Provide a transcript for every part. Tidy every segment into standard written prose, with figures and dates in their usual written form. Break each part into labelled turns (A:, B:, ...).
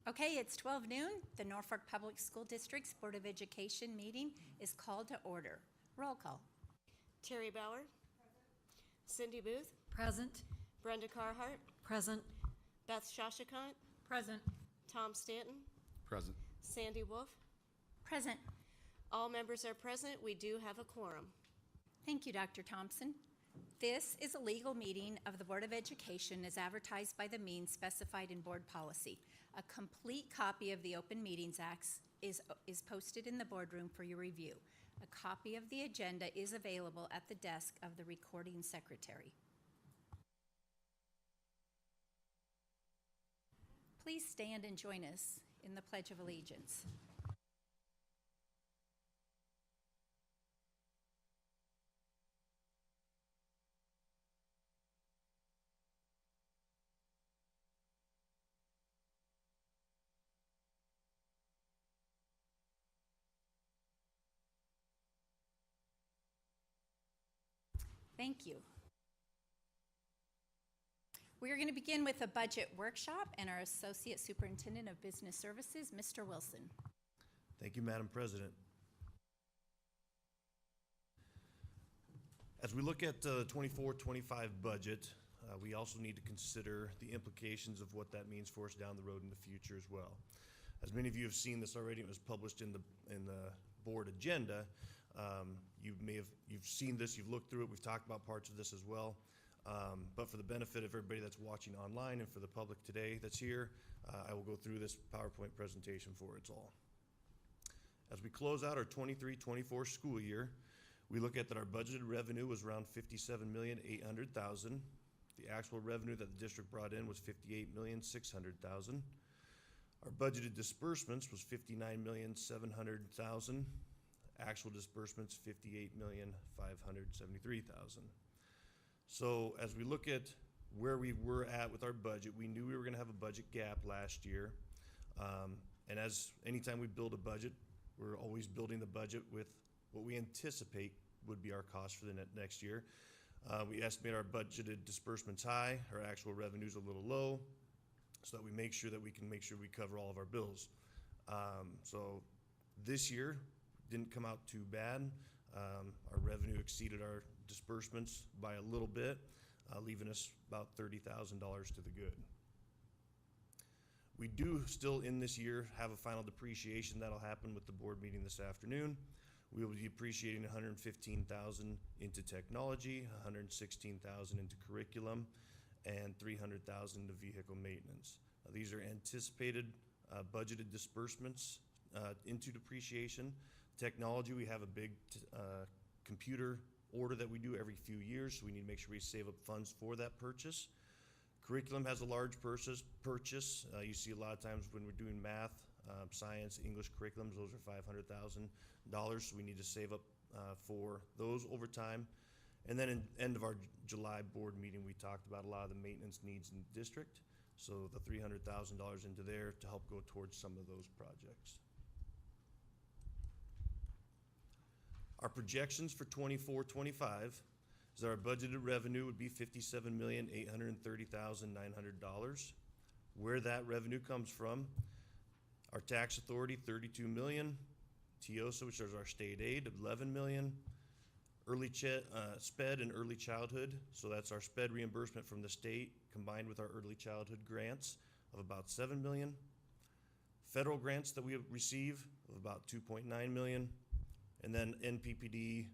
A: Okay, it's 12 noon. The Norfolk Public School District's Board of Education meeting is called to order. Roll call.
B: Terry Bauer. Cindy Booth.
C: Present.
B: Brenda Carhart.
C: Present.
B: Beth Shashikant.
C: Present.
B: Tom Stanton.
D: Present.
B: Sandy Wolf.
A: Present.
B: All members are present. We do have a quorum.
A: Thank you, Dr. Thompson. This is a legal meeting of the Board of Education as advertised by the means specified in board policy. A complete copy of the Open Meetings Act is posted in the boardroom for your review. A copy of the agenda is available at the desk of the recording secretary. Please stand and join us in the Pledge of Allegiance. Thank you. We are going to begin with a budget workshop and our Associate Superintendent of Business Services, Mr. Wilson.
E: Thank you, Madam President. As we look at the 24-25 budget, we also need to consider the implications of what that means for us down the road in the future as well. As many of you have seen this already, it was published in the board agenda. You've seen this, you've looked through it, we've talked about parts of this as well. But for the benefit of everybody that's watching online and for the public today that's here, I will go through this PowerPoint presentation for it's all. As we close out our 23-24 school year, we look at that our budgeted revenue was around $57,800,000. The actual revenue that the district brought in was $58,600,000. Our budgeted disbursements was $59,700,000. Actual disbursements, $58,573,000. So as we look at where we were at with our budget, we knew we were going to have a budget gap last year. And as anytime we build a budget, we're always building the budget with what we anticipate would be our cost for the next year. We estimate our budgeted disbursements high, our actual revenues a little low, so that we make sure that we can make sure we cover all of our bills. So this year didn't come out too bad. Our revenue exceeded our disbursements by a little bit, leaving us about $30,000 to the good. We do still in this year have a final depreciation that'll happen with the board meeting this afternoon. We will be depreciating $115,000 into technology, $116,000 into curriculum, and $300,000 into vehicle maintenance. These are anticipated budgeted disbursements into depreciation. Technology, we have a big computer order that we do every few years, so we need to make sure we save up funds for that purchase. Curriculum has a large purchase. You see a lot of times when we're doing math, science, English curriculums, those are $500,000, so we need to save up for those over time. And then in end of our July board meeting, we talked about a lot of the maintenance needs in the district, so the $300,000 into there to help go towards some of those projects. Our projections for 24-25 is that our budgeted revenue would be $57,830,900. Where that revenue comes from, our tax authority, $32 million, TIOSA, which is our state aid, $11 million, SPED and early childhood, so that's our SPED reimbursement from the state combined with our early childhood grants of about $7 million. Federal grants that we receive of about $2.9 million. And then NPPD,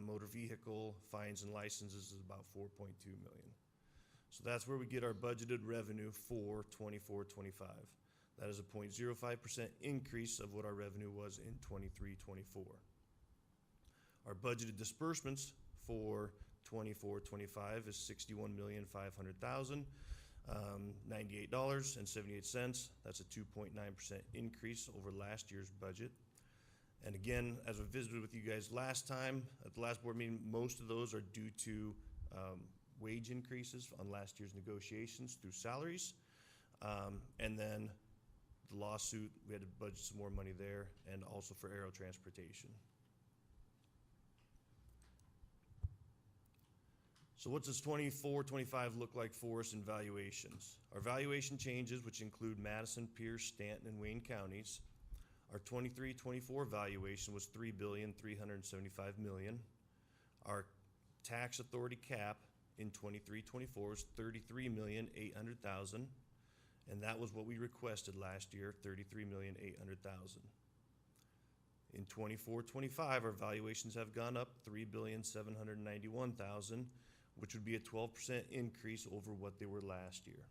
E: motor vehicle, fines and licenses is about $4.2 million. So that's where we get our budgeted revenue for 24-25. That is a 0.05% increase of what our revenue was in 23-24. Our budgeted disbursements for 24-25 is $61,500,000, $98.78. That's a 2.9% increase over last year's budget. And again, as I visited with you guys last time, at the last board meeting, most of those are due to wage increases on last year's negotiations through salaries. And then the lawsuit, we had to budget some more money there, and also for aero transportation. So what does 24-25 look like for us in valuations? Our valuation changes, which include Madison, Pierce, Stanton, and Wayne counties. Our 23-24 valuation was $3,375,000,000. Our tax authority cap in 23-24 is $33,800,000, and that was what we requested last year, $33,800,000. In 24-25, our valuations have gone up $3,791,000, which would be a 12% increase over what they were last year.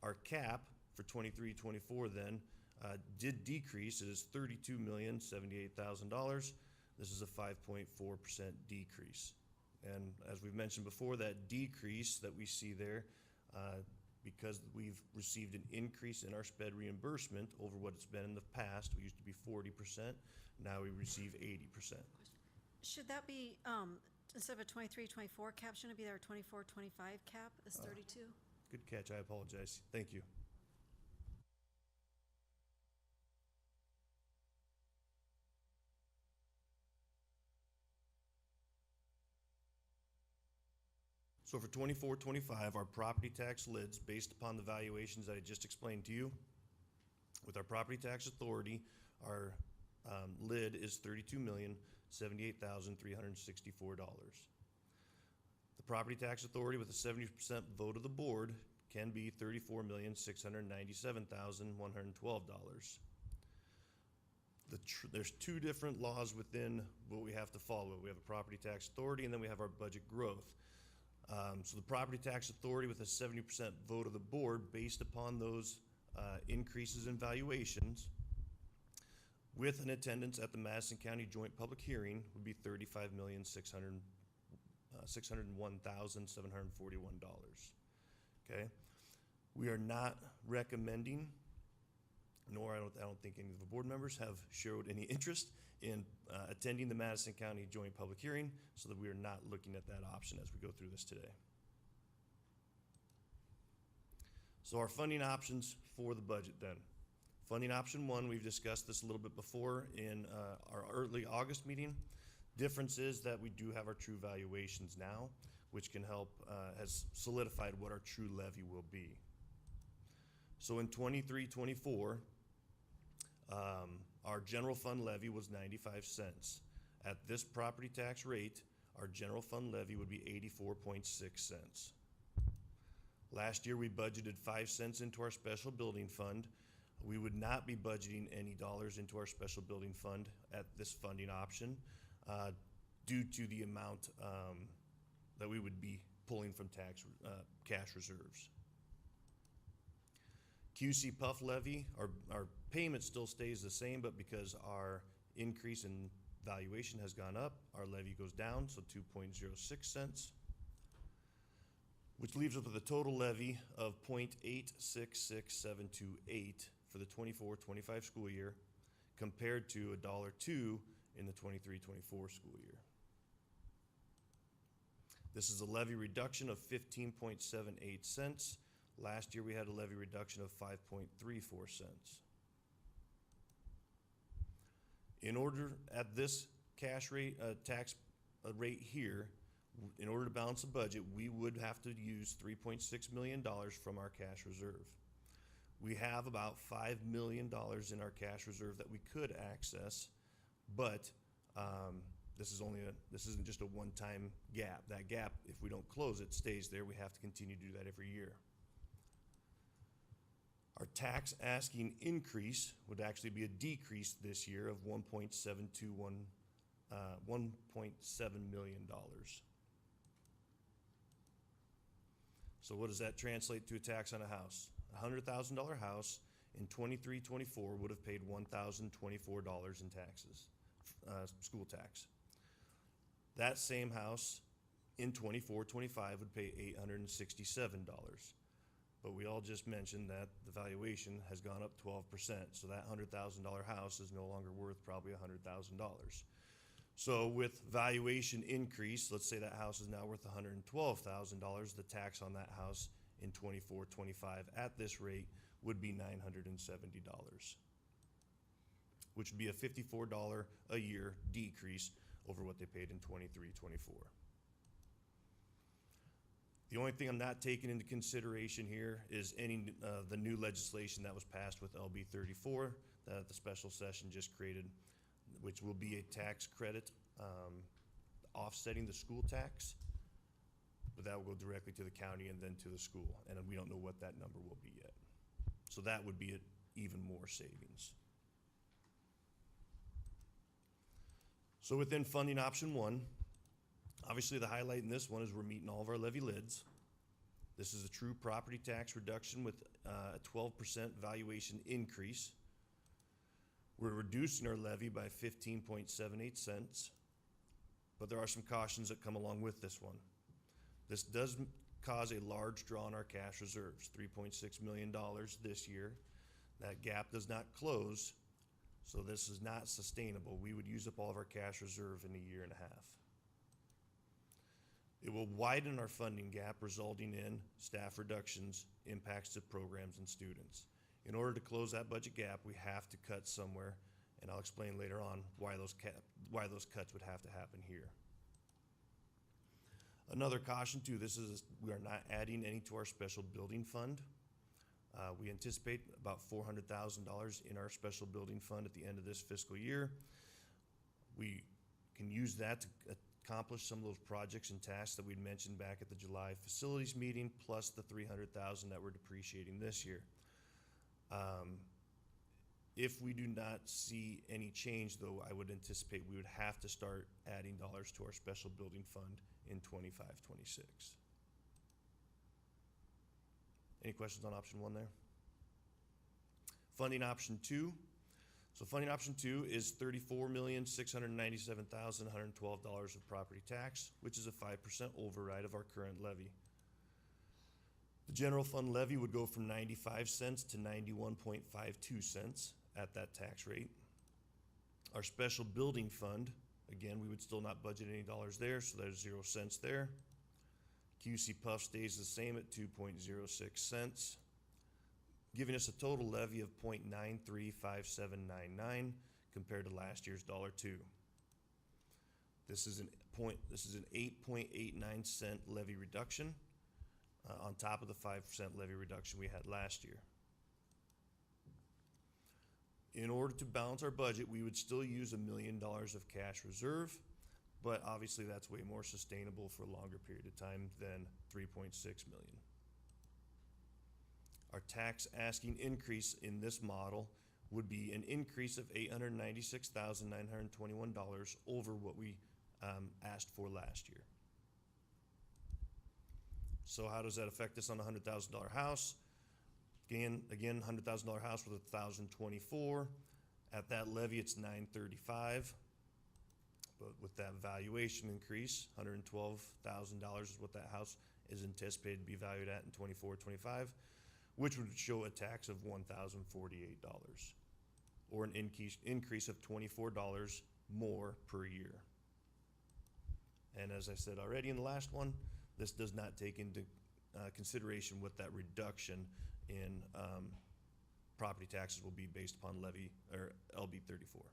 E: Our cap for 23-24 then did decrease. It is $32,078,000. This is a 5.4% decrease. And as we've mentioned before, that decrease that we see there, because we've received an increase in our sped reimbursement over what it's been in the past. We used to be 40%, now we receive 80%.
C: Should that be, instead of a 23-24 cap, shouldn't it be our 24-25 cap is 32?
E: Good catch, I apologize. Thank you. So for 24-25, our property tax lids, based upon the valuations that I just explained to you, with our property tax authority, our lid is $32,078,364. The property tax authority with a 70% vote of the board can be $34,697,112. There's two different laws within what we have to follow. We have a property tax authority, and then we have our budget growth. So the property tax authority with a 70% vote of the board, based upon those increases in valuations, with an attendance at the Madison County Joint Public Hearing, would be $35,601,741. Okay, we are not recommending, nor I don't think any of the board members have showed any interest in attending the Madison County Joint Public Hearing, so that we are not looking at that option as we go through this today. So our funding options for the budget then. Funding option one, we've discussed this a little bit before in our early August meeting. Difference is that we do have our true valuations now, which can help, has solidified what our true levy will be. So in 23-24, our general fund levy was 95 cents. At this property tax rate, our general fund levy would be 84.6 cents. Last year, we budgeted 5 cents into our special building fund. We would not be budgeting any dollars into our special building fund at this funding option due to the amount that we would be pulling from cash reserves. QC Puff levy, our payment still stays the same, but because our increase in valuation has gone up, our levy goes down, so 2.06 cents, which leaves us with a total levy of $0.866728 for the 24-25 school year, compared to $1.02 in the 23-24 school year. This is a levy reduction of 15.78 cents. Last year, we had a levy reduction of 5.34 cents. In order, at this cash rate, tax rate here, in order to balance the budget, we would have to use $3.6 million from our cash reserve. We have about $5 million in our cash reserve that we could access, but this isn't just a one-time gap. That gap, if we don't close it, stays there. We have to continue to do that every year. Our tax asking increase would actually be a decrease this year of $1.7 million. So what does that translate to a tax on a house? A $100,000 house in 23-24 would have paid $1,024 in taxes, school tax. That same house in 24-25 would pay $867. But we all just mentioned that the valuation has gone up 12%, so that $100,000 house is no longer worth probably $100,000. So with valuation increase, let's say that house is now worth $112,000, the tax on that house in 24-25 at this rate would be $970, which would be a $54 a year decrease over what they paid in 23-24. The only thing I'm not taking into consideration here is any, the new legislation that was passed with LB 34 that the special session just created, which will be a tax credit, offsetting the school tax. But that will go directly to the county and then to the school, and we don't know what that number will be yet. So that would be even more savings. So within funding option one, obviously the highlight in this one is we're meeting all of our levy lids. This is a true property tax reduction with a 12% valuation increase. We're reducing our levy by 15.78 cents, but there are some cautions that come along with this one. This does cause a large draw on our cash reserves, $3.6 million this year. That gap does not close, so this is not sustainable. We would use up all of our cash reserve in a year and a half. It will widen our funding gap, resulting in staff reductions, impacts to programs and students. In order to close that budget gap, we have to cut somewhere, and I'll explain later on why those cuts would have to happen here. Another caution too, this is we are not adding any to our special building fund. We anticipate about $400,000 in our special building fund at the end of this fiscal year. We can use that to accomplish some of those projects and tasks that we'd mentioned back at the July facilities meeting, plus the $300,000 that we're depreciating this year. If we do not see any change, though, I would anticipate we would have to start adding dollars to our special building fund in 25-26. Any questions on option one there? Funding option two. So funding option two is $34,697,112 of property tax, which is a 5% override of our current levy. The general fund levy would go from 95 cents to 91.52 cents at that tax rate. Our special building fund, again, we would still not budget any dollars there, so there's 0 cents there. QC Puff stays the same at 2.06 cents, giving us a total levy of 0.935799 compared to last year's $1.02. This is an 8.89 cent levy reduction on top of the 5% levy reduction we had last year. In order to balance our budget, we would still use $1 million of cash reserve, but obviously that's way more sustainable for a longer period of time than $3.6 million. Our tax asking increase in this model would be an increase of $896,921 over what we asked for last year. So how does that affect us on a $100,000 house? Again, $100,000 house with 1,024. At that levy, it's $935. But with that valuation increase, $112,000 is what that house is anticipated to be valued at in 24-25, which would show a tax of $1,048, or an increase of $24 more per year. And as I said already in the last one, this does not take into consideration what that reduction in property taxes will be based upon levy or LB 34.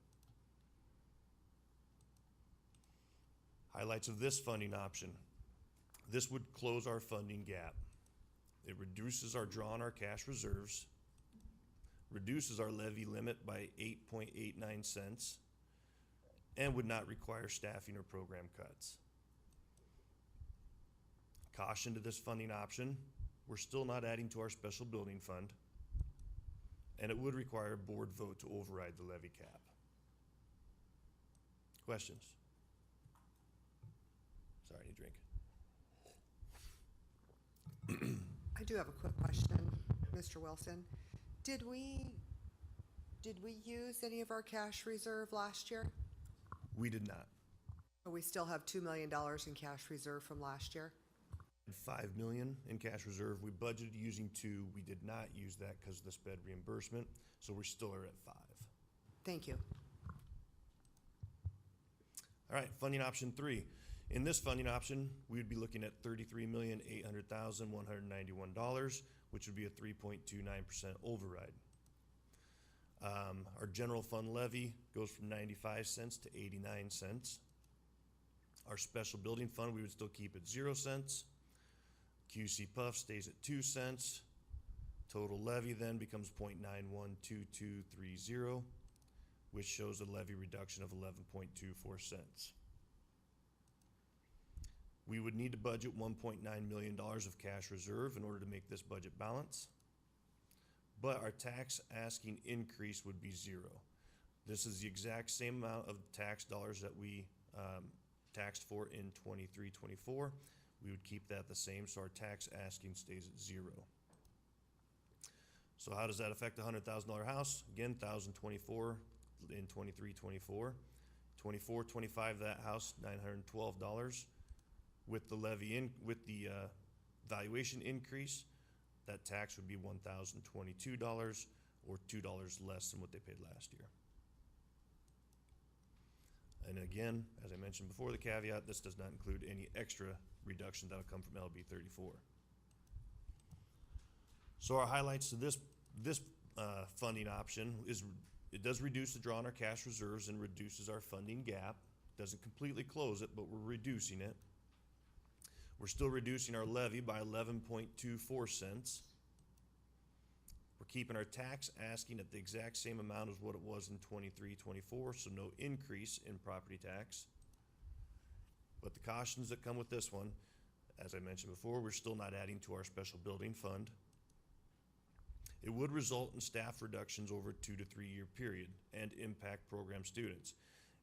E: Highlights of this funding option. This would close our funding gap. It reduces our draw on our cash reserves, reduces our levy limit by 8.89 cents, and would not require staffing or program cuts. Caution to this funding option, we're still not adding to our special building fund, and it would require a board vote to override the levy cap. Questions? Sorry, I need a drink.
D: I do have a quick question, Mr. Wilson. Did we use any of our cash reserve last year?
E: We did not.
D: Or we still have $2 million in cash reserve from last year?
E: $5 million in cash reserve. We budgeted using $2 million. We did not use that because of the sped reimbursement, so we still are at $5 million.
D: Thank you.
E: All right, funding option 3. In this funding option, we would be looking at $33,800,191, which would be a 3.29% override. Our general fund levy goes from 95 cents to 89 cents. Our special building fund, we would still keep at 0 cents. QC Puff stays at 2 cents. Total levy then becomes 0.912230, which shows a levy reduction of 11.24 cents. We would need to budget $1.9 million of cash reserve in order to make this budget balance, but our tax asking increase would be 0. This is the exact same amount of tax dollars that we taxed for in 23-24. We would keep that the same, so our tax asking stays at 0. So how does that affect a $100,000 house? Again, 1,024 in 23-24. 24-25, that house, $912. With the valuation increase, that tax would be $1,022, or $2 less than what they paid last year. And again, as I mentioned before, the caveat, this does not include any extra reduction that'll come from LB 34. So our highlights to this funding option is it does reduce the draw on our cash reserves and reduces our funding gap. Doesn't completely close it, but we're reducing it. We're still reducing our levy by 11.24 cents. We're keeping our tax asking at the exact same amount as what it was in 23-24, so no increase in property tax. But the cautions that come with this one, as I mentioned before, we're still not adding to our special building fund. It would result in staff reductions over a 2 to 3 year period and impact program students.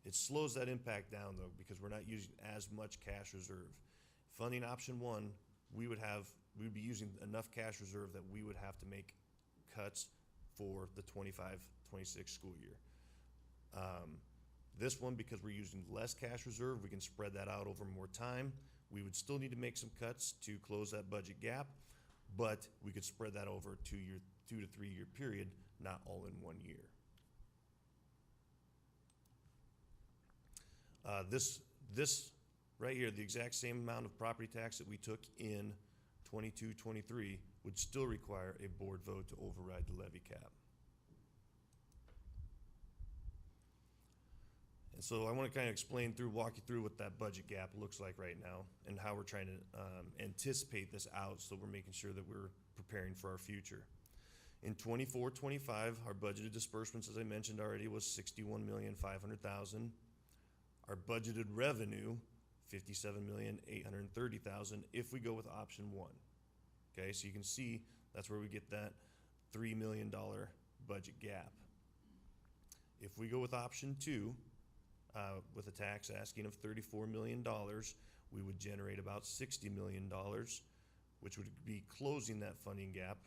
E: It slows that impact down though, because we're not using as much cash reserve. Funding option 1, we would be using enough cash reserve that we would have to make cuts for the 25-26 school year. This one, because we're using less cash reserve, we can spread that out over more time. We would still need to make some cuts to close that budget gap, but we could spread that over a 2 to 3 year period, not all in 1 year. This right here, the exact same amount of property tax that we took in 22-23 would still require a board vote to override the levy cap. And so I want to kind of walk you through what that budget gap looks like right now and how we're trying to anticipate this out, so we're making sure that we're preparing for our future. In 24-25, our budgeted disbursements, as I mentioned already, was $61,500,000. Our budgeted revenue, $57,830,000 if we go with option 1. Okay, so you can see that's where we get that $3 million budget gap. If we go with option 2, with a tax asking of $34 million, we would generate about $60 million, which would be closing that funding gap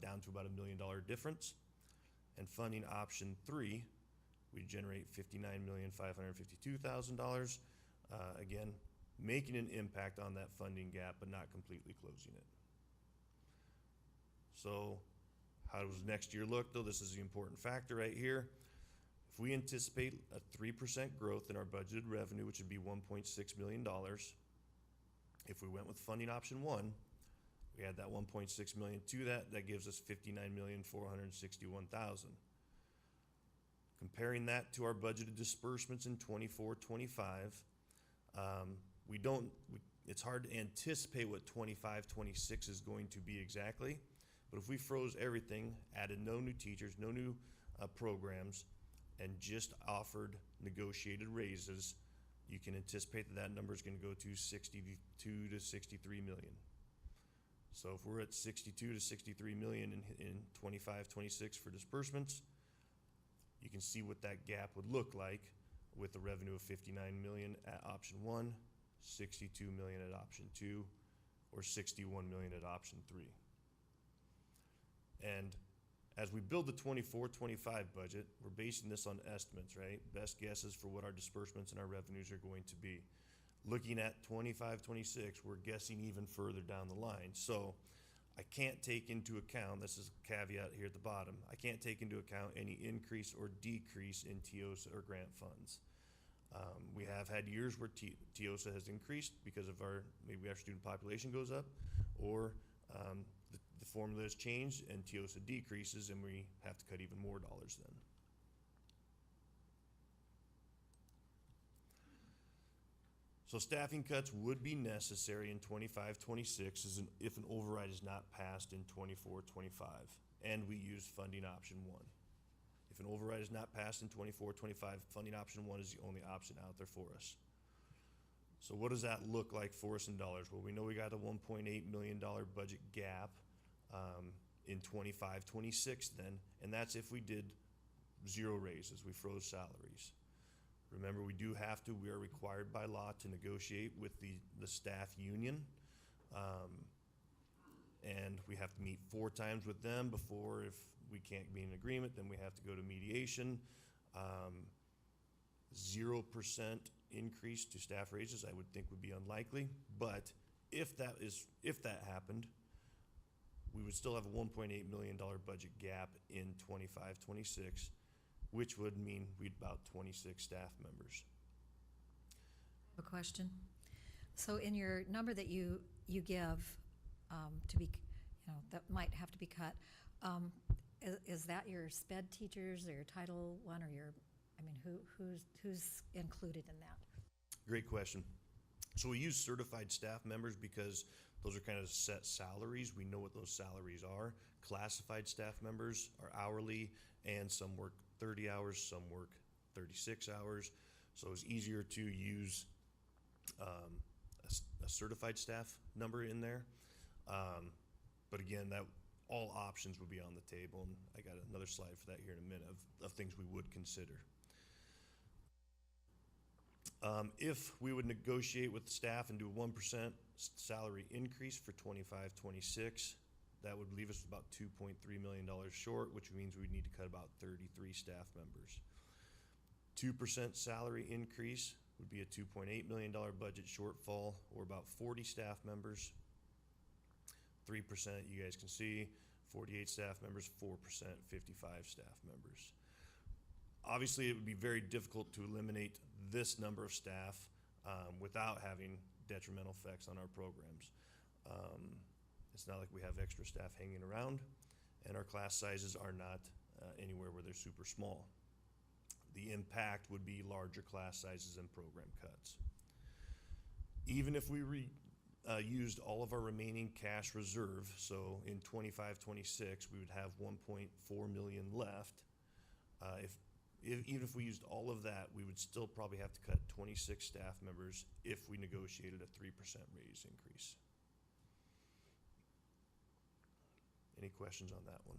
E: down to about $1 million difference. And funding option 3, we generate $59,552,000. Again, making an impact on that funding gap, but not completely closing it. So how does next year look, though? This is the important factor right here. If we anticipate a 3% growth in our budgeted revenue, which would be $1.6 million, if we went with funding option 1, we add that $1.6 million to that gives us $59,461,000. Comparing that to our budgeted disbursements in 24-25, it's hard to anticipate what 25-26 is going to be exactly, but if we froze everything, added no new teachers, no new programs, and just offered negotiated raises, you can anticipate that number is going to go to 62 to 63 million. So if we're at 62 to 63 million in 25-26 for disbursements, you can see what that gap would look like with the revenue of 59 million at option 1, 62 million at option 2, or 61 million at option 3. And as we build the 24-25 budget, we're basing this on estimates, right? Best guesses for what our disbursements and our revenues are going to be. Looking at 25-26, we're guessing even further down the line. So I can't take into account, this is a caveat here at the bottom, I can't take into account any increase or decrease in TIOSA or grant funds. We have had years where TIOSA has increased because of maybe our student population goes up, or the formula has changed and TIOSA decreases and we have to cut even more dollars then. So staffing cuts would be necessary in 25-26 if an override is not passed in 24-25, and we use funding option 1. If an override is not passed in 24-25, funding option 1 is the only option out there for us. So what does that look like for us in dollars? Well, we know we got a $1.8 million budget gap in 25-26 then, and that's if we did 0 raises, we froze salaries. Remember, we are required by law to negotiate with the staff union. And we have to meet 4 times with them before, if we can't be in agreement, then we have to go to mediation. 0% increase to staff raises, I would think would be unlikely, but if that happened, we would still have a $1.8 million budget gap in 25-26, which would mean we'd about 26 staff members.
F: A question. So in your number that you give to be, that might have to be cut, is that your SPED teachers or your Title I or who's included in that?
E: Great question. So we use certified staff members because those are kind of set salaries. We know what those salaries are. Classified staff members are hourly, and some work 30 hours, some work 36 hours. So it's easier to use a certified staff number in there. But again, that all options would be on the table, and I got another slide for that here in a minute of things we would consider. If we would negotiate with the staff and do a 1% salary increase for 25-26, that would leave us about $2.3 million short, which means we'd need to cut about 33 staff members. 2% salary increase would be a $2.8 million budget shortfall, or about 40 staff members. 3%, you guys can see, 48 staff members, 4%, 55 staff members. Obviously, it would be very difficult to eliminate this number of staff without having detrimental effects on our programs. It's not like we have extra staff hanging around, and our class sizes are not anywhere where they're super small. The impact would be larger class sizes and program cuts. Even if we used all of our remaining cash reserve, so in 25-26 we would have 1.4 million left. Even if we used all of that, we would still probably have to cut 26 staff members if we negotiated a 3% raise increase. Any questions on that one?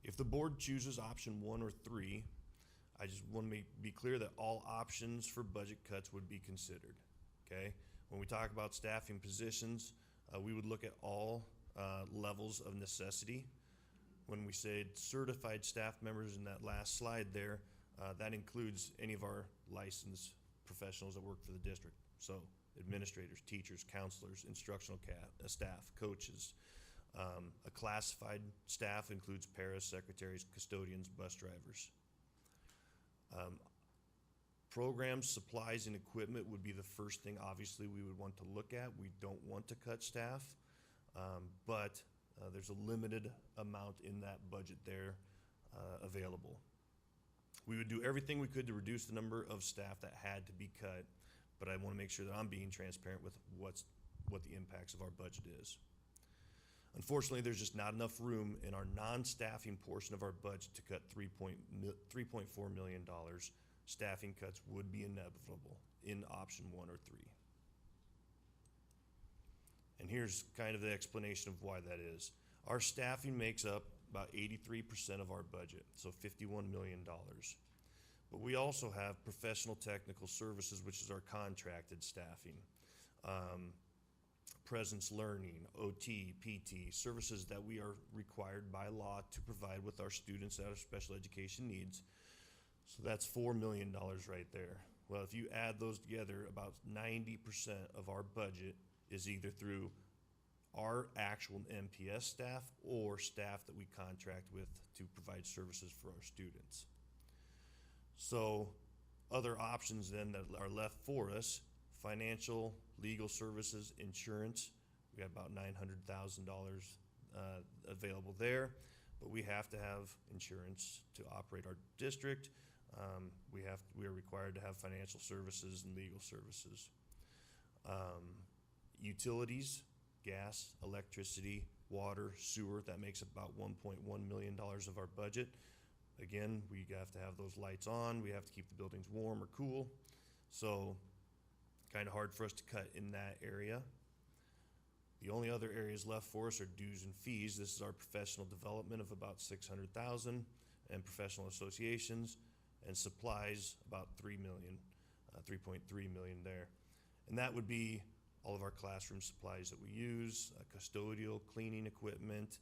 E: If the board chooses option 1 or 3, I just want to be clear that all options for budget cuts would be considered, okay? When we talk about staffing positions, we would look at all levels of necessity. When we say certified staff members in that last slide there, that includes any of our licensed professionals that work for the district. So administrators, teachers, counselors, instructional staff, coaches. A classified staff includes paras, secretaries, custodians, bus drivers. Programs, supplies, and equipment would be the first thing obviously we would want to look at. We don't want to cut staff, but there's a limited amount in that budget there available. We would do everything we could to reduce the number of staff that had to be cut, but I want to make sure that I'm being transparent with what the impacts of our budget is. Unfortunately, there's just not enough room in our non-staffing portion of our budget to cut $3.4 million. Staffing cuts would be inevitable in option 1 or 3. And here's kind of the explanation of why that is. Our staffing makes up about 83% of our budget, so $51 million. But we also have professional technical services, which is our contracted staffing. Presence learning, OT, PT, services that we are required by law to provide with our students that have special education needs. So that's $4 million right there. Well, if you add those together, about 90% of our budget is either through our actual MPS staff or staff that we contract with to provide services for our students. So other options then that are left for us: financial, legal services, insurance. We have about $900,000 available there, but we have to have insurance to operate our district. We are required to have financial services and legal services. Utilities, gas, electricity, water, sewer, that makes up about $1.1 million of our budget. Again, we have to have those lights on, we have to keep the buildings warm or cool, so kind of hard for us to cut in that area. The only other areas left for us are dues and fees. This is our professional development of about $600,000, and professional associations, and supplies about $3 million, 3.3 million there. And that would be all of our classroom supplies that we use, custodial, cleaning equipment,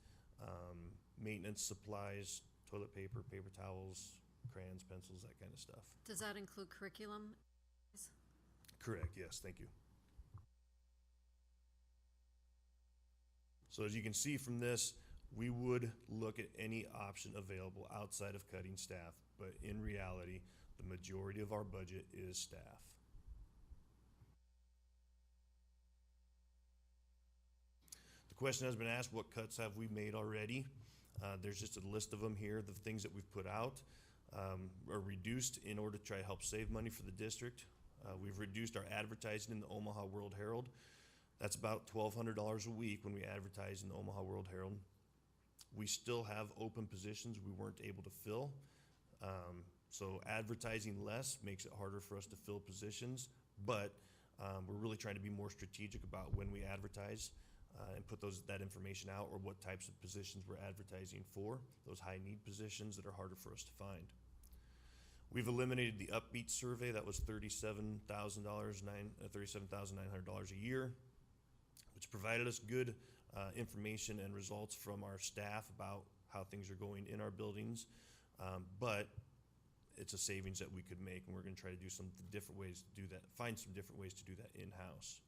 E: maintenance supplies, toilet paper, paper towels, crayons, pencils, that kind of stuff.
C: Does that include curriculum?
E: Correct, yes, thank you. So as you can see from this, we would look at any option available outside of cutting staff, but in reality, the majority of our budget is staff. The question has been asked, what cuts have we made already? There's just a list of them here. The things that we've put out are reduced in order to try to help save money for the district. We've reduced our advertising in the Omaha World Herald. That's about $1,200 a week when we advertise in the Omaha World Herald. We still have open positions we weren't able to fill. So advertising less makes it harder for us to fill positions, but we're really trying to be more strategic about when we advertise and put that information out, or what types of positions we're advertising for, those high need positions that are harder for us to find. We've eliminated the Upbeat survey. That was $37,900 a year, which provided us good information and results from our staff about how things are going in our buildings, but it's a savings that we could make, and we're going to try to do some different ways to do that, find some different ways to do that in-house.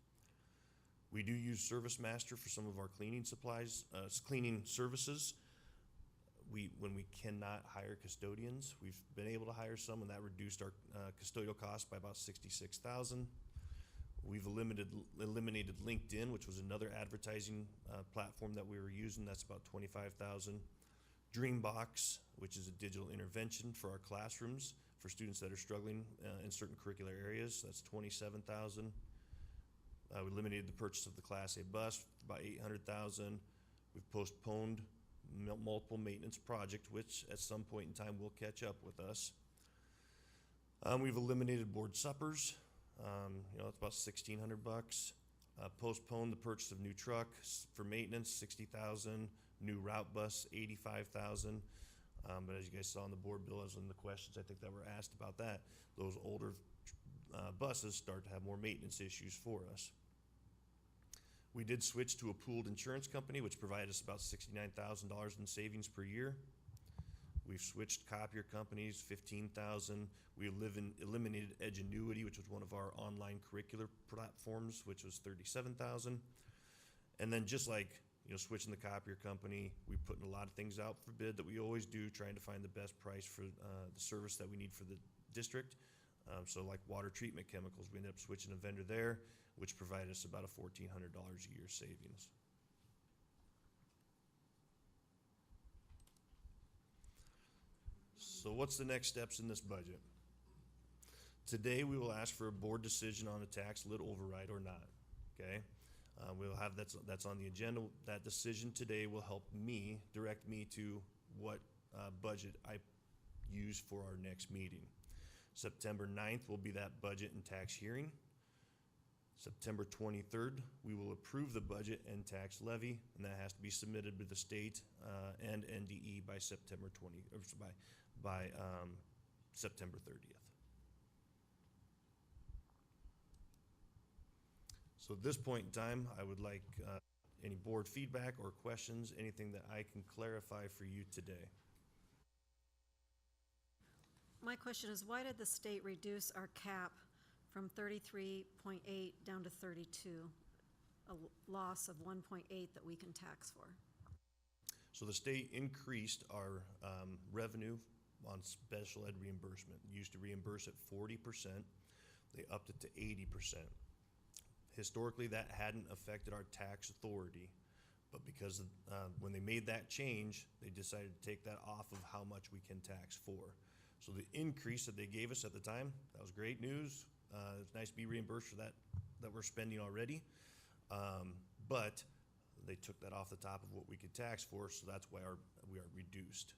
E: We do use ServiceMaster for some of our cleaning supplies, cleaning services. When we cannot hire custodians, we've been able to hire some, and that reduced our custodial costs by about $66,000. We've eliminated LinkedIn, which was another advertising platform that we were using. That's about $25,000. Dreambox, which is a digital intervention for our classrooms for students that are struggling in certain curricular areas. That's $27,000. We eliminated the purchase of the Class A bus, about $800,000. We've postponed multiple maintenance projects, which at some point in time will catch up with us. We've eliminated board suppers. It's about $1,600. Postponed the purchase of new trucks for maintenance, $60,000. New route bus, $85,000. But as you guys saw on the board bill, as in the questions I think that were asked about that, those older buses start to have more maintenance issues for us. We did switch to a pooled insurance company, which provided us about $69,000 in savings per year. We've switched copier companies, $15,000. We eliminated Edgenuity, which was one of our online curricular platforms, which was $37,000. And then just like switching the copier company, we put a lot of things out for bid that we always do, trying to find the best price for the service that we need for the district. So like water treatment chemicals, we ended up switching a vendor there, which provided us about a $1,400 a year savings. So what's the next steps in this budget? Today we will ask for a board decision on a tax lid override or not, okay? We'll have that's on the agenda. That decision today will help direct me to what budget I use for our next meeting. September 9th will be that budget and tax hearing. September 23rd, we will approve the budget and tax levy, and that has to be submitted to the state and NDE by September 30th. So at this point in time, I would like any board feedback or questions, anything that I can clarify for you today.
C: My question is, why did the state reduce our cap from 33.8 down to 32? A loss of 1.8 that we can tax for.
E: So the state increased our revenue on special ed reimbursement. It used to reimburse at 40%. They upped it to 80%. Historically, that hadn't affected our tax authority, but because when they made that change, they decided to take that off of how much we can tax for. So the increase that they gave us at the time, that was great news. It's nice to be reimbursed for that we're spending already. But they took that off the top of what we could tax for, so that's why we are reduced.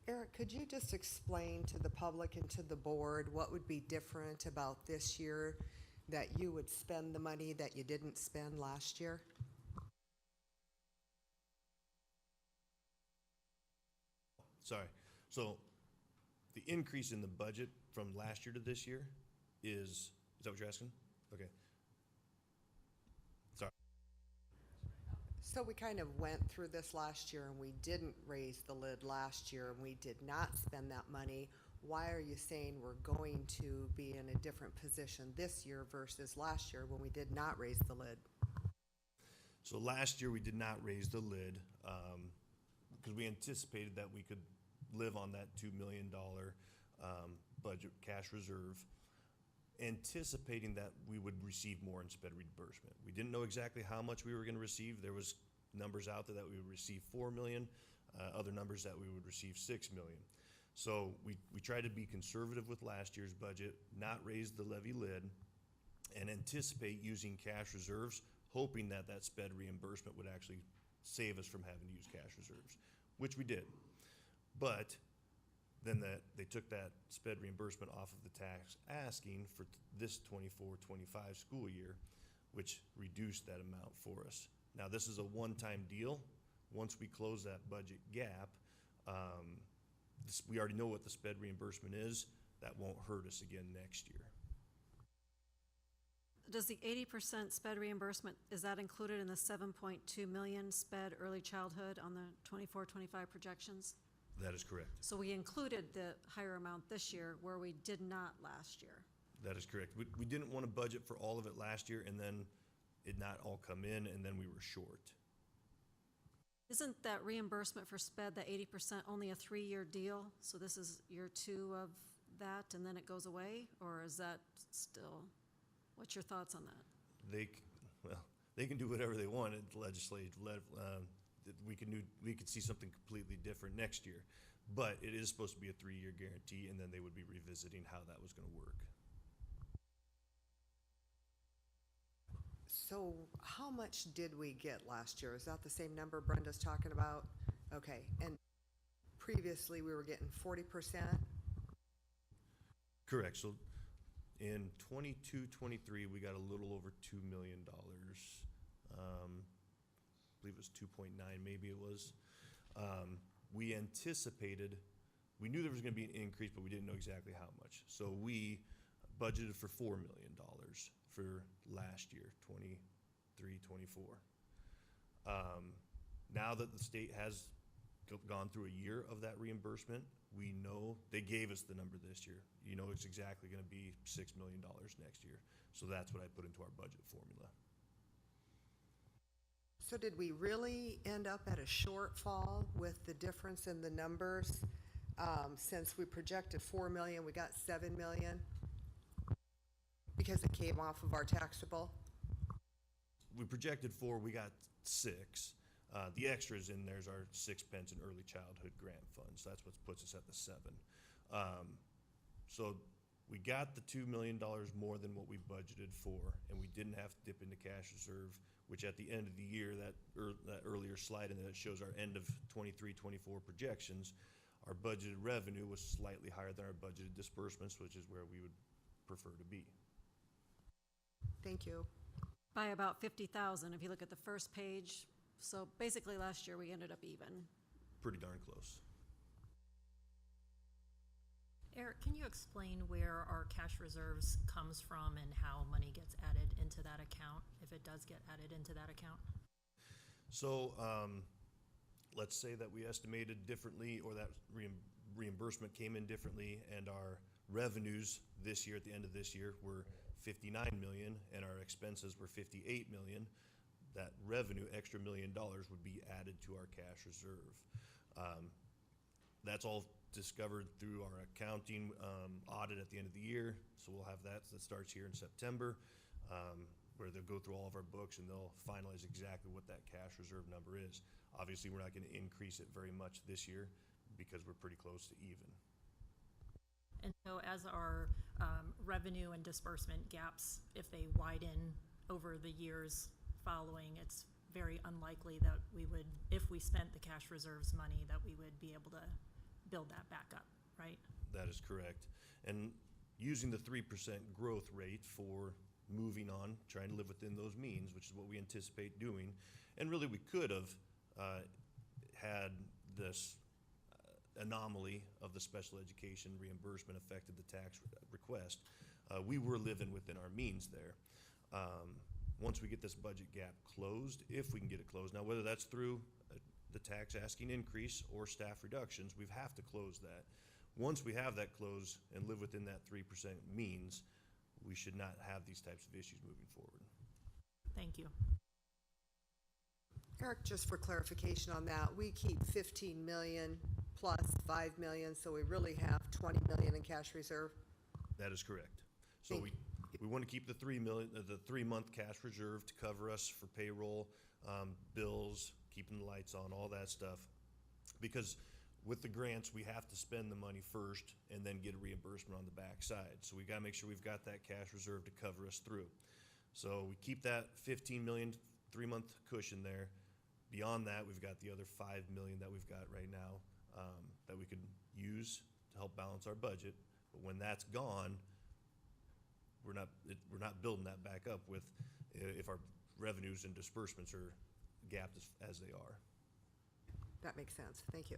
D: Eric, could you just explain to the public and to the board what would be different about this year that you would spend the money that you didn't spend last year?
E: Sorry. So the increase in the budget from last year to this year is that what you're asking? Okay. Sorry.
D: So we kind of went through this last year and we didn't raise the lid last year and we did not spend that money. Why are you saying we're going to be in a different position this year versus last year when we did not raise the lid?
E: So last year we did not raise the lid because we anticipated that we could live on that $2 million budget cash reserve, anticipating that we would receive more in sped reimbursement. We didn't know exactly how much we were going to receive. There was numbers out there that we would receive $4 million, other numbers that we would receive $6 million. So we tried to be conservative with last year's budget, not raise the levy lid, and anticipate using cash reserves, hoping that sped reimbursement would actually save us from having to use cash reserves, which we did. But then they took that sped reimbursement off of the tax asking for this 24-25 school year, which reduced that amount for us. Now, this is a one-time deal. Once we close that budget gap, we already know what the sped reimbursement is. That won't hurt us again next year.
C: Does the 80% sped reimbursement, is that included in the 7.2 million sped early childhood on the 24-25 projections?
E: That is correct.
C: So we included the higher amount this year where we did not last year.
E: That is correct. We didn't want to budget for all of it last year and then it not all come in and then we were short.
C: Isn't that reimbursement for sped, that 80%, only a 3-year deal? So this is year 2 of that and then it goes away? Or is that still, what's your thoughts on that?
E: They can do whatever they want at the legislative level. We could see something completely different next year, but it is supposed to be a 3-year guarantee, and then they would be revisiting how that was going to work.
D: So how much did we get last year? Is that the same number Brenda's talking about? Okay, and previously we were getting 40%?
E: Correct. So in 22-23, we got a little over $2 million. I believe it was 2.9, maybe it was. We anticipated, we knew there was going to be an increase, but we didn't know exactly how much. So we budgeted for $4 million for last year, 23-24. Now that the state has gone through a year of that reimbursement, we know they gave us the number this year. You know it's exactly going to be $6 million next year. So that's what I put into our budget formula.
D: So did we really end up at a shortfall with the difference in the numbers? Since we projected 4 million, we got 7 million because it came off of our taxable?
E: We projected 4, we got 6. The extras in there's our 6 pence and early childhood grant funds. That's what puts us at the 7. So we got the $2 million more than what we budgeted for, and we didn't have to dip into cash reserve, which at the end of the year, that earlier slide in that shows our end of 23-24 projections, our budgeted revenue was slightly higher than our budgeted disbursements, which is where we would prefer to be.
D: Thank you.
C: By about 50,000 if you look at the first page. So basically last year we ended up even.
E: Pretty darn close.
G: Eric, can you explain where our cash reserves comes from and how money gets added into that account, if it does get added into that account?
E: So let's say that we estimated differently or that reimbursement came in differently and our revenues this year, at the end of this year, were 59 million and our expenses were 58 million. That revenue, extra $1 million, would be added to our cash reserve. That's all discovered through our accounting audit at the end of the year. So we'll have that starts here in September. where they'll go through all of our books and they'll finalize exactly what that cash reserve number is. Obviously, we're not gonna increase it very much this year because we're pretty close to even.
G: And so as our revenue and disbursement gaps, if they widen over the years following, it's very unlikely that we would, if we spent the cash reserves money, that we would be able to build that back up, right?
E: That is correct. And using the 3% growth rate for moving on, trying to live within those means, which is what we anticipate doing. And really, we could have had this anomaly of the special education reimbursement affected the tax request. We were living within our means there. Once we get this budget gap closed, if we can get it closed, now whether that's through the tax asking increase or staff reductions, we have to close that. Once we have that closed and live within that 3% means, we should not have these types of issues moving forward.
G: Thank you.
D: Eric, just for clarification on that, we keep 15 million plus 5 million, so we really have 20 million in cash reserve?
E: That is correct. So
D: Thank
E: we want to keep the 3 million, the 3-month cash reserve to cover us for payroll, bills, keeping the lights on, all that stuff. Because with the grants, we have to spend the money first and then get a reimbursement on the back side. So we gotta make sure we've got that cash reserve to cover us through. So we keep that 15 million 3-month cushion there. Beyond that, we've got the other 5 million that we've got right now that we could use to help balance our budget. But when that's gone, we're not building that back up with if our revenues and disbursements are gapped as they are.
D: That makes sense. Thank you.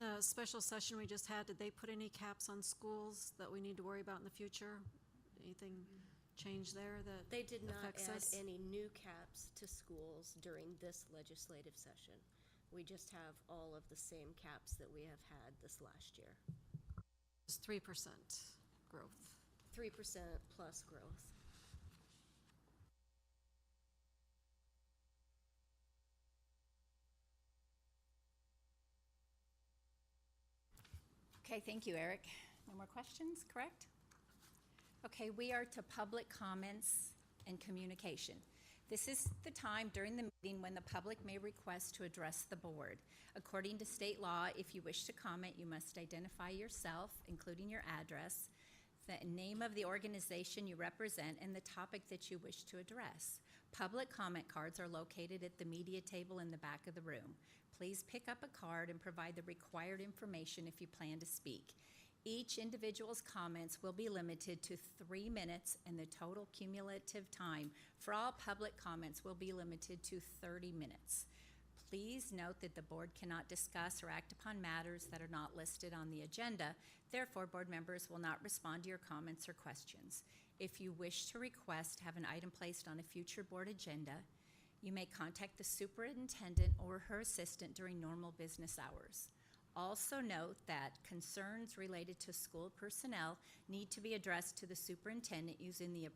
C: The special session we just had, did they put any caps on schools that we need to worry about in the future? Anything change there that
B: They did not
C: affects
B: add
C: us?
B: any new caps to schools during this legislative session. We just have all of the same caps that we have had this last year.
C: Just 3% growth.
B: 3% plus growth.
A: Okay, thank you, Eric. No more questions, correct? Okay, we are to public comments and communication. This is the time during the meeting when the public may request to address the board. According to state law, if you wish to comment, you must identify yourself, including your address, the name of the organization you represent, and the topic that you wish to address. Public comment cards are located at the media table in the back of the room. Please pick up a card and provide the required information if you plan to speak. Each individual's comments will be limited to 3 minutes, and the total cumulative time for all public comments will be limited to 30 minutes. Please note that the board cannot discuss or act upon matters that are not listed on the agenda. Therefore, board members will not respond to your comments or questions. If you wish to request to have an item placed on a future board agenda, you may contact the superintendent or her assistant during normal business hours. Also note that concerns related to school personnel need to be addressed to the superintendent using the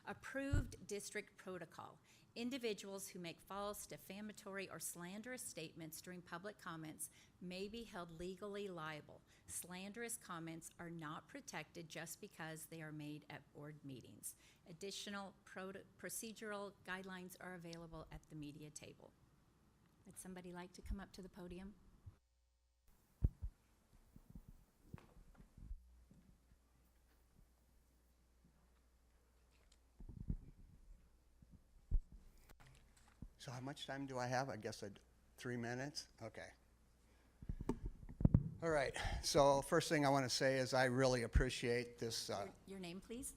A: approved district protocol. Individuals who make false, defamatory, or slanderous statements during public comments may be held legally liable. Slanderous comments are not protected just because they are made at board meetings. Additional procedural guidelines are available at the media table. Would somebody like to come up to the podium?
H: So how much time do I have? I guess 3 minutes? Okay. All right. So first thing I want to say is I really appreciate this.
A: Your name, please?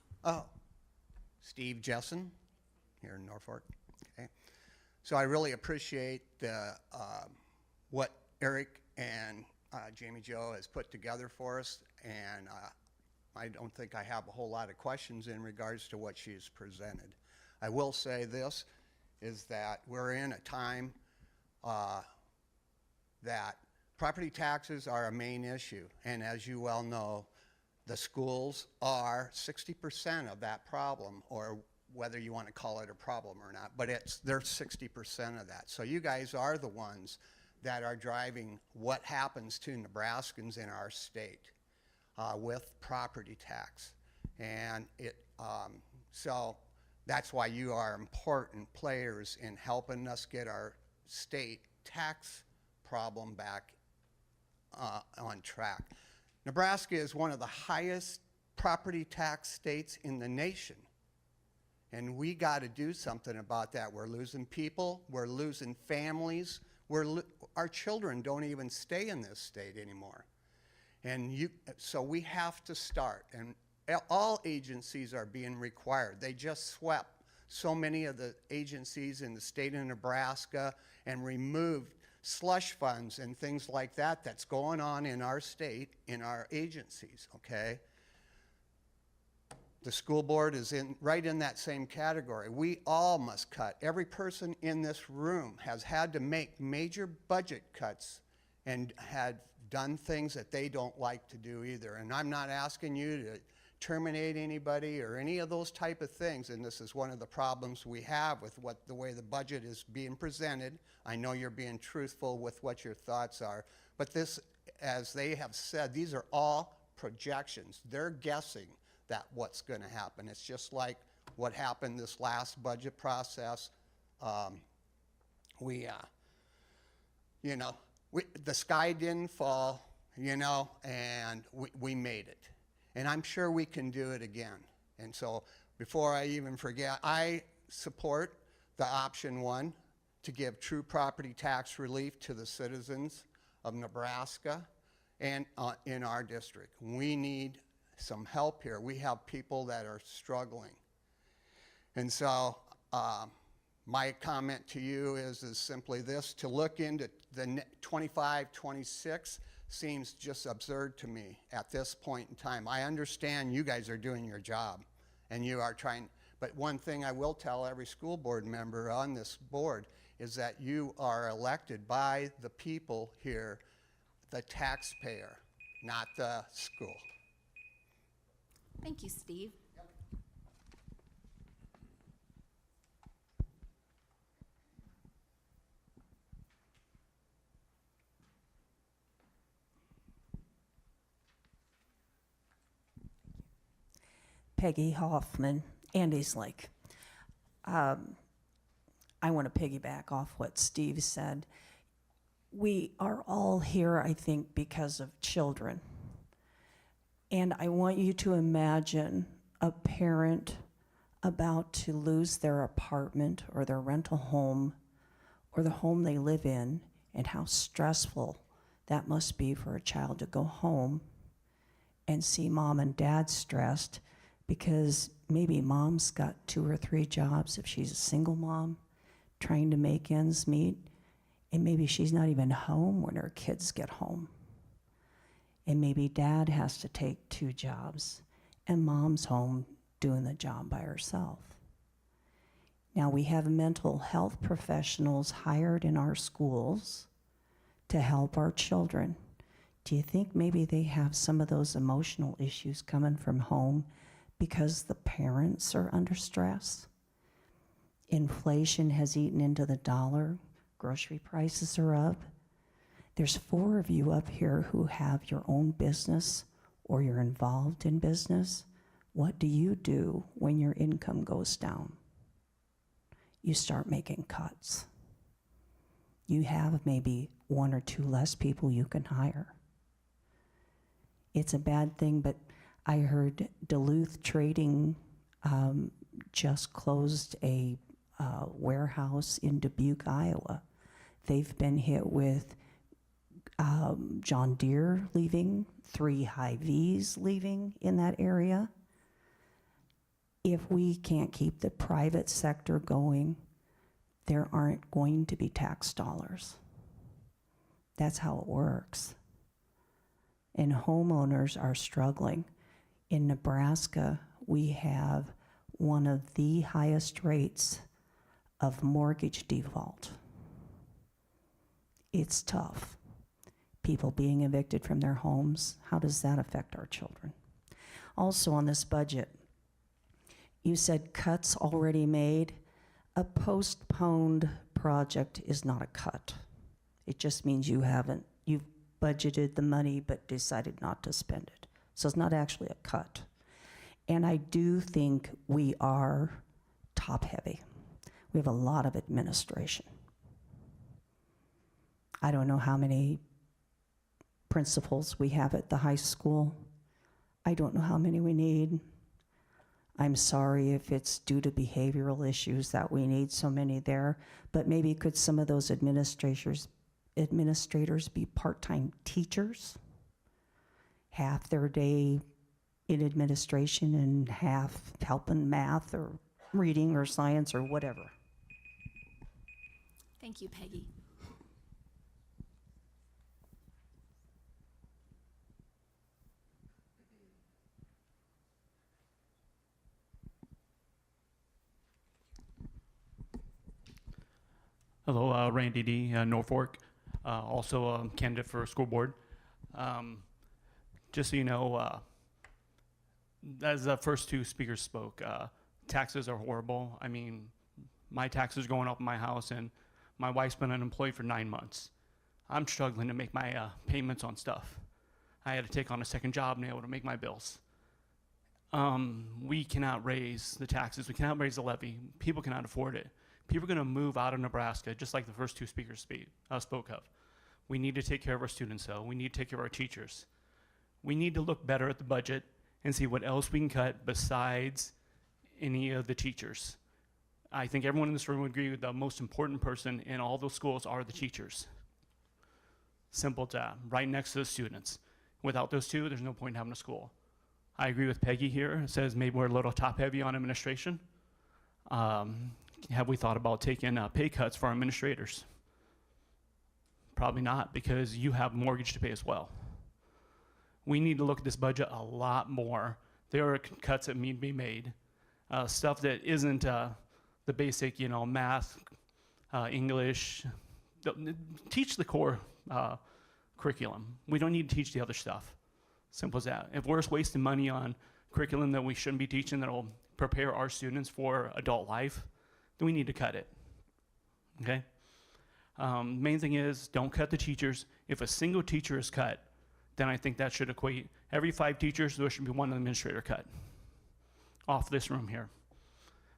H: Steve Jessen here in Norfolk. Okay. So I really appreciate the, what Eric and Jamie Jo has put together for us, and I don't think I have a whole lot of questions in regards to what she's presented. I will say this, is that we're in a time that property taxes are a main issue, and as you well know, the schools are 60% of that problem, or whether you want to call it a problem or not, but they're 60% of that. So you guys are the ones that are driving what happens to Nebraskans in our state with property tax. And so that's why you are important players in helping us get our state tax problem back on track. Nebraska is one of the highest property tax states in the nation. And we got to do something about that. We're losing people, we're losing families, our children don't even stay in this state anymore. And so we have to start. And all agencies are being required. They just swept so many of the agencies in the state of Nebraska and removed slush funds and things like that that's going on in our state, in our agencies, okay? The school board is right in that same category. We all must cut. Every person in this room has had to make major budget cuts and had done things that they don't like to do either. And I'm not asking you to terminate anybody or any of those type of things. And this is one of the problems we have with the way the budget is being presented. I know you're being truthful with what your thoughts are. But this, as they have said, these are all projections. They're guessing that what's going to happen. It's just like what happened this last budget process. The sky didn't fall, and we made it. And I'm sure we can do it again. And so before I even forget, I support the option 1 to give true property tax relief to the citizens of Nebraska and in our district. We need some help here. We have people that are struggling. And so my comment to you is simply this: to look into the 25, 26 seems just absurd to me at this point in time. I understand you guys are doing your job and you are trying, but one thing I will tell every school board member on this board is that you are elected by the people here, the taxpayer, not the school.
A: Thank you, Steve.
I: Peggy Hoffman, Andy's Lake. I want to piggyback off what Steve said. We are all here, I think, because of children. And I want you to imagine a parent about to lose their apartment or their rental home or the home they live in, and how stressful that must be for a child to go home and see mom and dad stressed because maybe mom's got 2 or 3 jobs if she's a single mom trying to make ends meet, and maybe she's not even home when her kids get home. And maybe dad has to take 2 jobs and mom's home doing the job by herself. Now we have mental health professionals hired in our schools to help our children. Do you think maybe they have some of those emotional issues coming from home because the parents are under stress? Inflation has eaten into the dollar. Grocery prices are up. There's 4 of you up here who have your own business or you're involved in business. What do you do when your income goes down? You start making cuts. You have maybe 1 or 2 less people you can hire. It's a bad thing, but I heard Duluth Trading just closed a warehouse in Dubuque, Iowa. They've been hit with John Deere leaving, 3 Hy-Vees leaving in that area. If we can't keep the private sector going, there aren't going to be tax dollars. That's how it works. And homeowners are struggling. In Nebraska, we have one of the highest rates of mortgage default. It's tough. People being evicted from their homes, how does that affect our children? Also on this budget, you said cuts already made. A postponed project is not a cut. It just means you've budgeted the money but decided not to spend it. So it's not actually a cut. And I do think we are top-heavy. We have a lot of administration. I don't know how many principals we have at the high school. I don't know how many we need. I'm sorry if it's due to behavioral issues that we need so many there, but maybe could some of those administrators be part-time teachers? Half their day in administration and half helping math or reading or science or whatever.
A: Thank you, Peggy.
J: Hello, Randy D., Norfolk, also a candidate for school board. Just so you know, as the first two speakers spoke, taxes are horrible. I mean, my taxes are going up in my house, and my wife's been unemployed for 9 months. I'm struggling to make my payments on stuff. I had to take on a second job and be able to make my bills. We cannot raise the taxes. We cannot raise the levy. People cannot afford it. People are going to move out of Nebraska, just like the first two speakers spoke of. We need to take care of our students, though. We need to take care of our teachers. We need to look better at the budget and see what else we can cut besides any of the teachers. I think everyone in this room would agree with the most important person in all those schools are the teachers. Simple as that, right next to the students. Without those two, there's no point in having a school. I agree with Peggy here. It says maybe we're a little top-heavy on administration. Have we thought about taking pay cuts for our administrators? Probably not, because you have mortgage to pay as well. We need to look at this budget a lot more. There are cuts that need to be made. Stuff that isn't the basic, math, English. Teach the core curriculum. We don't need to teach the other stuff. Simple as that. If we're wasting money on curriculum that we shouldn't be teaching that will prepare our students for adult life, then we need to cut it, okay? Main thing is, don't cut the teachers. If a single teacher is cut, then I think that should equate, every 5 teachers, there should be 1 administrator cut off this room here.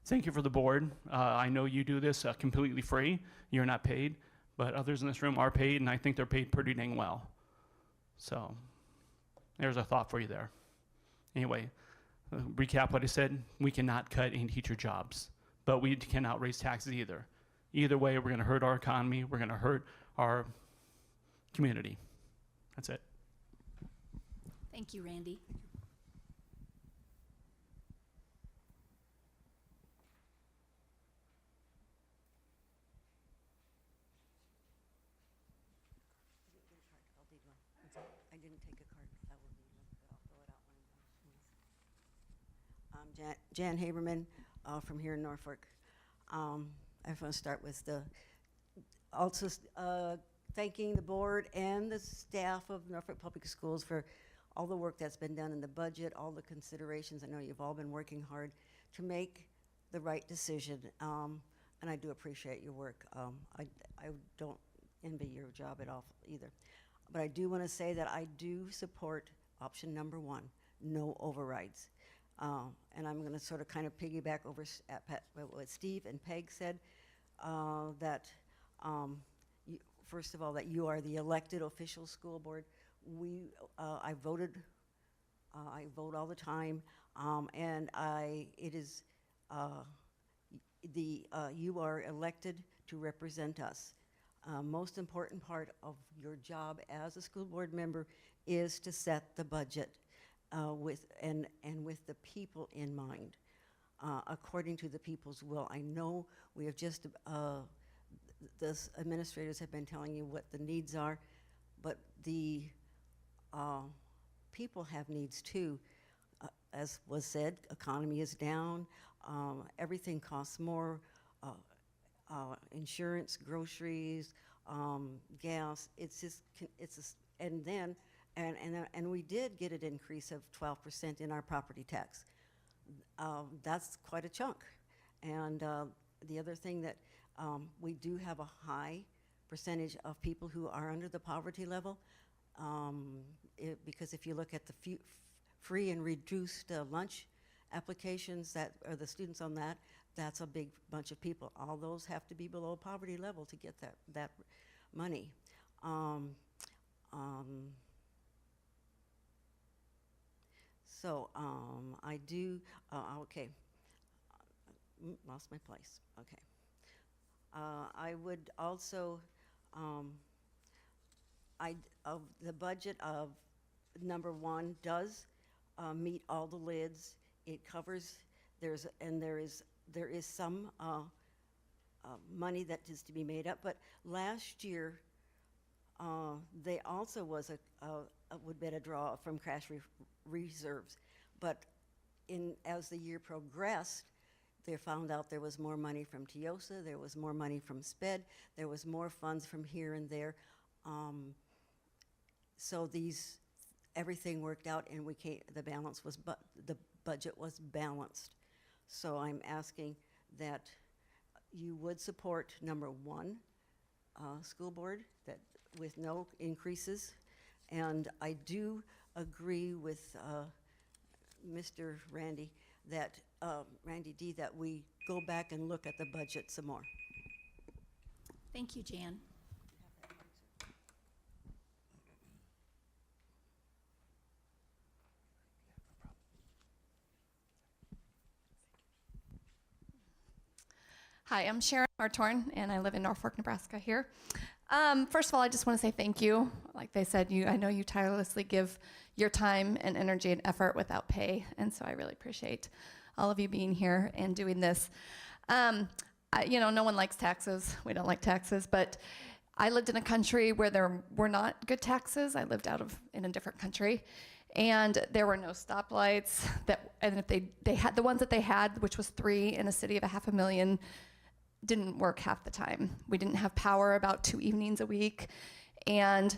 J: Thank you for the board. I know you do this completely free. You're not paid, but others in this room are paid, and I think they're paid pretty dang well. So there's a thought for you there. Anyway, recap what I said. We cannot cut any teacher jobs, but we cannot raise taxes either. Either way, we're going to hurt our economy. We're going to hurt our community. That's it.
A: Thank you, Randy.
K: I didn't take a card. I will need one, but I'll fill it out when I'm done. Jan Haberman from here in Norfolk. I just want to start with also thanking the board and the staff of Norfolk Public Schools for all the work that's been done in the budget, all the considerations. I know you've all been working hard to make the right decision, and I do appreciate your work. I don't envy your job at all either. But I do want to say that I do support option number 1, no overrides. And I'm going to sort of kind of piggyback over what Steve and Peg said, that first of all, that you are the elected official school board. I vote all the time, and you are elected to represent us. Most important part of your job as a school board member is to set the budget with the people in mind, according to the people's will. I know we have just, the administrators have been telling you what the needs are, but the people have needs too. As was said, economy is down, everything costs more, insurance, groceries, gas. And we did get an increase of 12% in our property tax. That's quite a chunk. And the other thing that we do have a high percentage of people who are under the poverty level. Because if you look at the free and reduced lunch applications that are the students on that, that's a big bunch of people. All those have to be below poverty level to get that money. I do, okay. Lost my place, okay. I would also, of the budget of number 1 does meet all the lids. It covers, there is some money that is to be made up, but last year, they also was would be a draw from cash reserves. But as the year progressed, they found out there was more money from TIOSA, there was more money from SPED, there was more funds from here and there. So everything worked out, and the budget was balanced. So I'm asking that you would support number 1, school board, that with no increases. And I do agree with Mr. Randy D, that we go back and look at the budget some more.
A: Thank you, Jan.
L: Hi, I'm Sharon Hartorn, and I live in Norfolk, Nebraska here. First of all, I just want to say thank you. Like they said, I know you tirelessly give your time and energy and effort without pay, and so I really appreciate all of you being here and doing this. No one likes taxes. We don't like taxes, but I lived in a country where there were not good taxes. I lived in a different country, and there were no stoplights. And if they had the ones that they had, which was 3 in a city of 500,000, didn't work half the time. We didn't have power about 2 evenings a week, and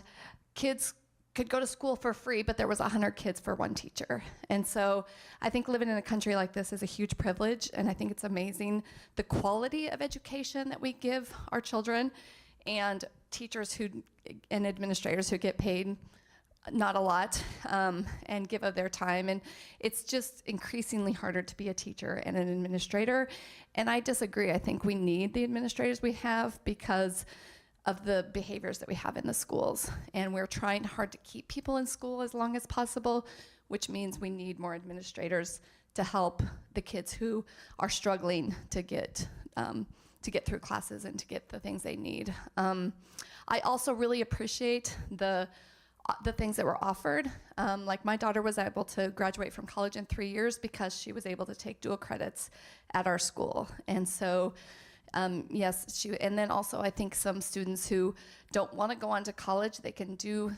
L: kids could go to school for free, but there was 100 kids for 1 teacher. And so I think living in a country like this is a huge privilege, and I think it's amazing the quality of education that we give our children, and teachers and administrators who get paid not a lot, and give of their time. And it's just increasingly harder to be a teacher and an administrator. And I disagree. I think we need the administrators we have because of the behaviors that we have in the schools. And we're trying hard to keep people in school as long as possible, which means we need more administrators to help the kids who are struggling to get through classes and to get the things they need. I also really appreciate the things that were offered. Like my daughter was able to graduate from college in 3 years because she was able to take dual credits at our school. And so, yes, and then also I think some students who don't want to go on to college, they can do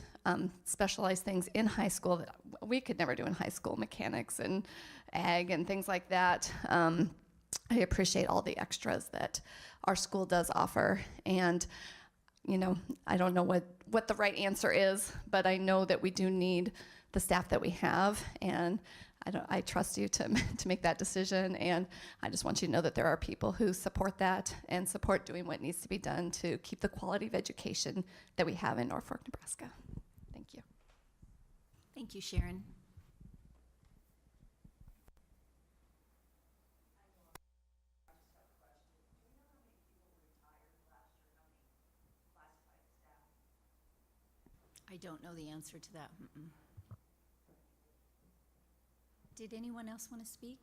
L: specialized things in high school that we could never do in high school, mechanics and ag and things like that. I appreciate all the extras that our school does offer. And I don't know what the right answer is, but I know that we do need the staff that we have, and I trust you to make that decision, and I just want you to know that there are people who support that and support doing what needs to be done to keep the quality of education that we have in Norfolk, Nebraska. Thank you.
A: Thank you, Sharon. I don't know the answer to that. Did anyone else want to speak?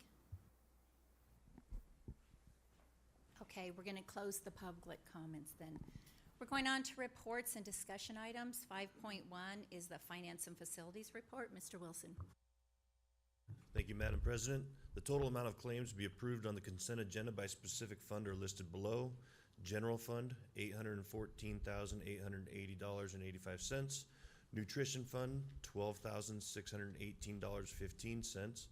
A: Okay, we're going to close the public comments then. We're going on to reports and discussion items. 5.1 is the Finance and Facilities Report. Mr. Wilson.
E: Thank you, Madam President. The total amount of claims to be approved on the consent agenda by specific fund are listed below. General Fund, $814,880.85. Nutrition Fund, $12,618.15.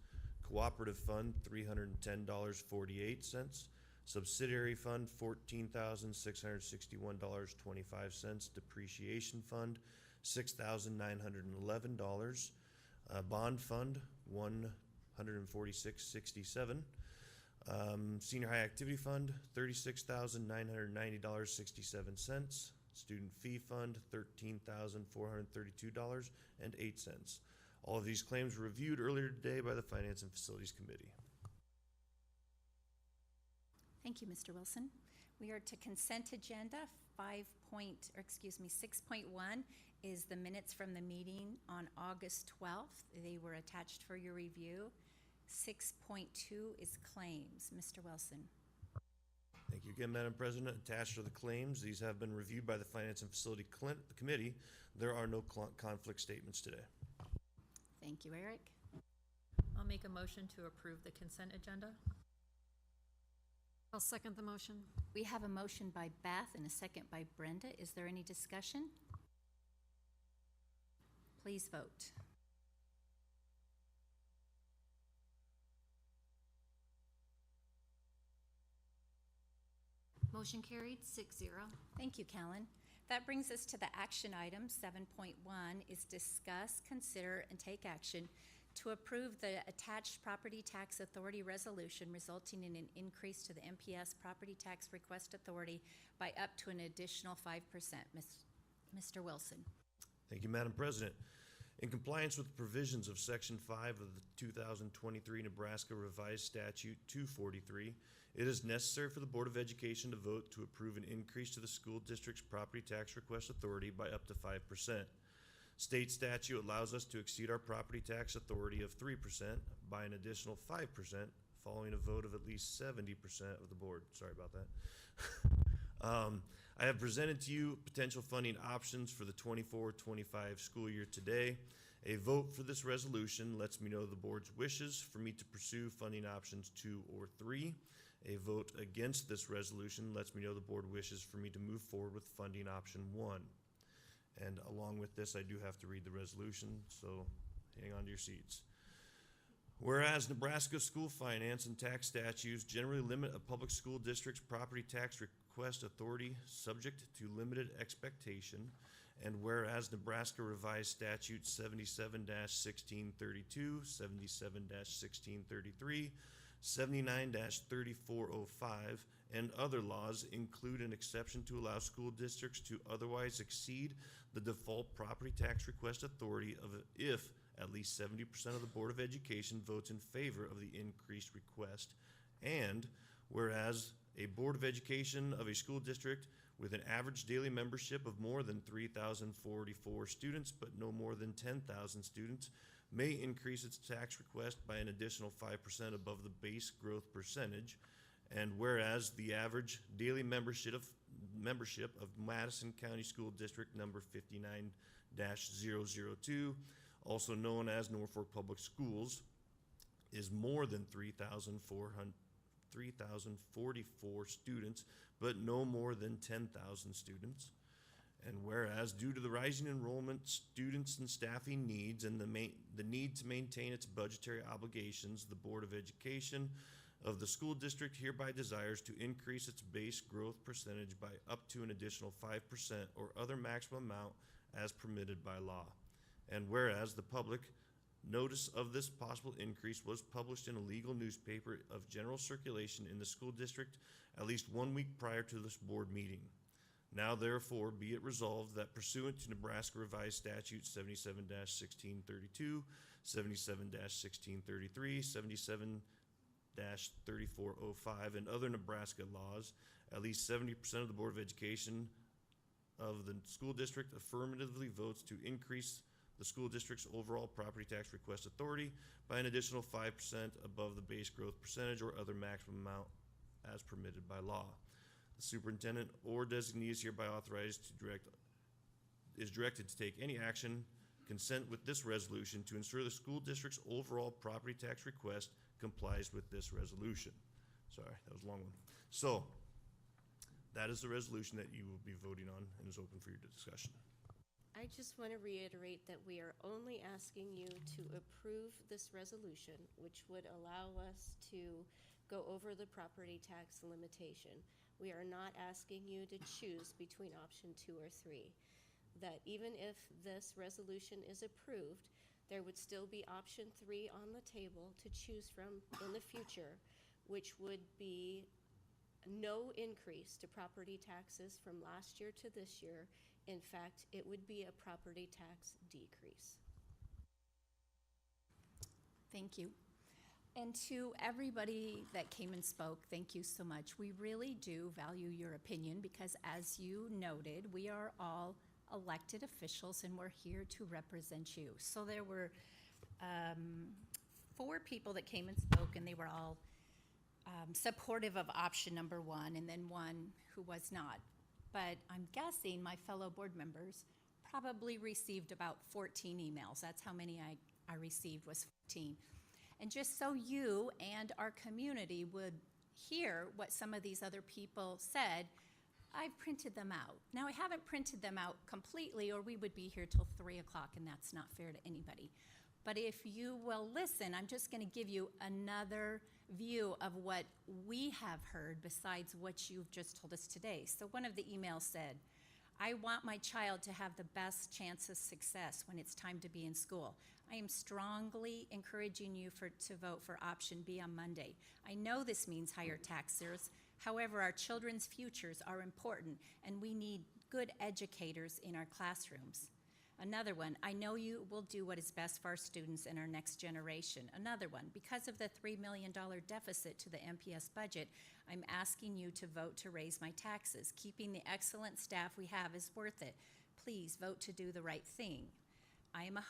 E: Cooperative Fund, $310.48. Subsidiary Fund, $14,661.25. Depreciation Fund, $6,911. Bond Fund, $146.67. Senior High Activity Fund, $36,990.67. Student Fee Fund, $13,432.08. All of these claims were reviewed earlier today by the Finance and Facilities Committee.
A: Thank you, Mr. Wilson. We are to consent agenda. 6.1 is the minutes from the meeting on August 12th. They were attached for your review. 6.2 is claims. Mr. Wilson.
E: Thank you again, Madam President. Attached are the claims. These have been reviewed by the Finance and Facility Committee. There are no conflict statements today.
A: Thank you, Eric.
G: I'll make a motion to approve the consent agenda.
C: I'll second the motion.
A: We have a motion by Beth and a second by Brenda. Is there any discussion? Please vote.
C: Motion carried, 6-0.
A: Thank you, Callan. That brings us to the action item. 7.1 is discuss, consider, and take action to approve the attached Property Tax Authority resolution resulting in an increase to the MPS Property Tax Request Authority by up to an additional 5%. Mr. Wilson.
E: Thank you, Madam President. In compliance with the provisions of Section 5 of the 2023 Nebraska Revised Statute 243, it is necessary for the Board of Education to vote to approve an increase to the school district's property tax request authority by up to 5%. State statute allows us to exceed our property tax authority of 3% by an additional 5% following a vote of at least 70% of the board. Sorry about that. I have presented to you potential funding options for the 24-25 school year today. A vote for this resolution lets me know the board's wishes for me to pursue funding options 2 or 3. A vote against this resolution lets me know the board wishes for me to move forward with funding option 1. And along with this, I do have to read the resolution, so hang on to your seats. Whereas Nebraska school finance and tax statutes generally limit a public school district's property tax request authority subject to limited expectation, and whereas Nebraska Revised Statute 77-1632, 77-1633, 79-3405, and other laws include an exception to allow school districts to otherwise exceed the default property tax request authority of if at least 70% of the Board of Education votes in favor of the increased request, and whereas a Board of Education of a school district with an average daily membership of more than 3,044 students but no more than 10,000 students may increase its tax request by an additional 5% above the base growth percentage, and whereas the average daily membership of Madison County School District number 59-002, also known as Norfolk Public Schools, is more than 3,044 students, but no more than 10,000 students. And whereas due to the rising enrollment, students and staffing needs, and the need to maintain its budgetary obligations, the Board of Education of the school district hereby desires to increase its base growth percentage by up to an additional 5% or other maximum amount as permitted by law. And whereas the public notice of this possible increase was published in a legal newspaper of general circulation in the school district at least 1 week prior to this board meeting. Now therefore be it resolved that pursuant to Nebraska Revised Statute 77-1632, 77-1633, 77-3405, and other Nebraska laws, at least 70% of the Board of Education of the school district affirmatively votes to increase the school district's overall property tax request authority by an additional 5% above the base growth percentage or other maximum amount as permitted by law. The superintendent or designee is hereby authorized to directed to take any action consent with this resolution to ensure the school district's overall property tax request complies with this resolution. Sorry, that was a long one. So that is the resolution that you will be voting on and is open for your discussion.
B: I just want to reiterate that we are only asking you to approve this resolution, which would allow us to go over the property tax limitation. We are not asking you to choose between option 2 or 3. That even if this resolution is approved, there would still be option 3 on the table to choose from in the future, which would be no increase to property taxes from last year to this year. In fact, it would be a property tax decrease.
A: Thank you. And to everybody that came and spoke, thank you so much. We really do value your opinion because, as you noted, we are all elected officials and we're here to represent you. So there were 4 people that came and spoke, and they were all supportive of option number 1, and then 1 who was not. But I'm guessing my fellow board members probably received about 14 emails. That's how many I received, was 14. And just so you and our community would hear what some of these other people said, I've printed them out. Now, I haven't printed them out completely, or we would be here till 3 o'clock, and that's not fair to anybody. But if you will listen, I'm just going to give you another view of what we have heard besides what you've just told us today. So one of the emails said, I want my child to have the best chance of success when it's time to be in school. I am strongly encouraging you to vote for option B on Monday. I know this means higher taxes. However, our children's futures are important, and we need good educators in our classrooms. Another one, I know you will do what is best for our students and our next generation. Another one, because of the $3 million deficit to the MPS budget, I'm asking you to vote to raise my taxes. Keeping the excellent staff we have is worth it. Please vote to do the right thing. I am a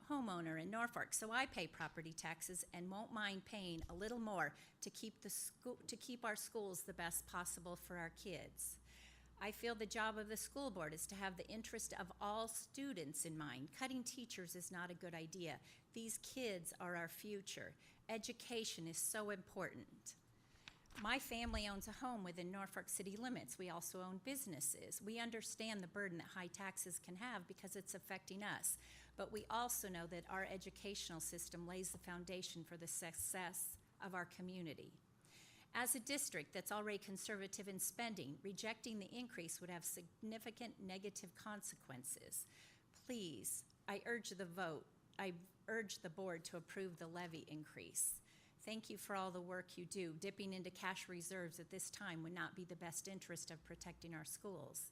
A: homeowner in Norfolk, so I pay property taxes and won't mind paying a little more to keep our schools the best possible for our kids. I feel the job of the school board is to have the interest of all students in mind. Cutting teachers is not a good idea. These kids are our future. Education is so important. My family owns a home within Norfolk city limits. We also own businesses. We understand the burden that high taxes can have because it's affecting us. But we also know that our educational system lays the foundation for the success of our community. As a district that's already conservative in spending, rejecting the increase would have significant negative consequences. Please, I urge the board to approve the levy increase. Thank you for all the work you do. Dipping into cash reserves at this time would not be the best interest of protecting our schools.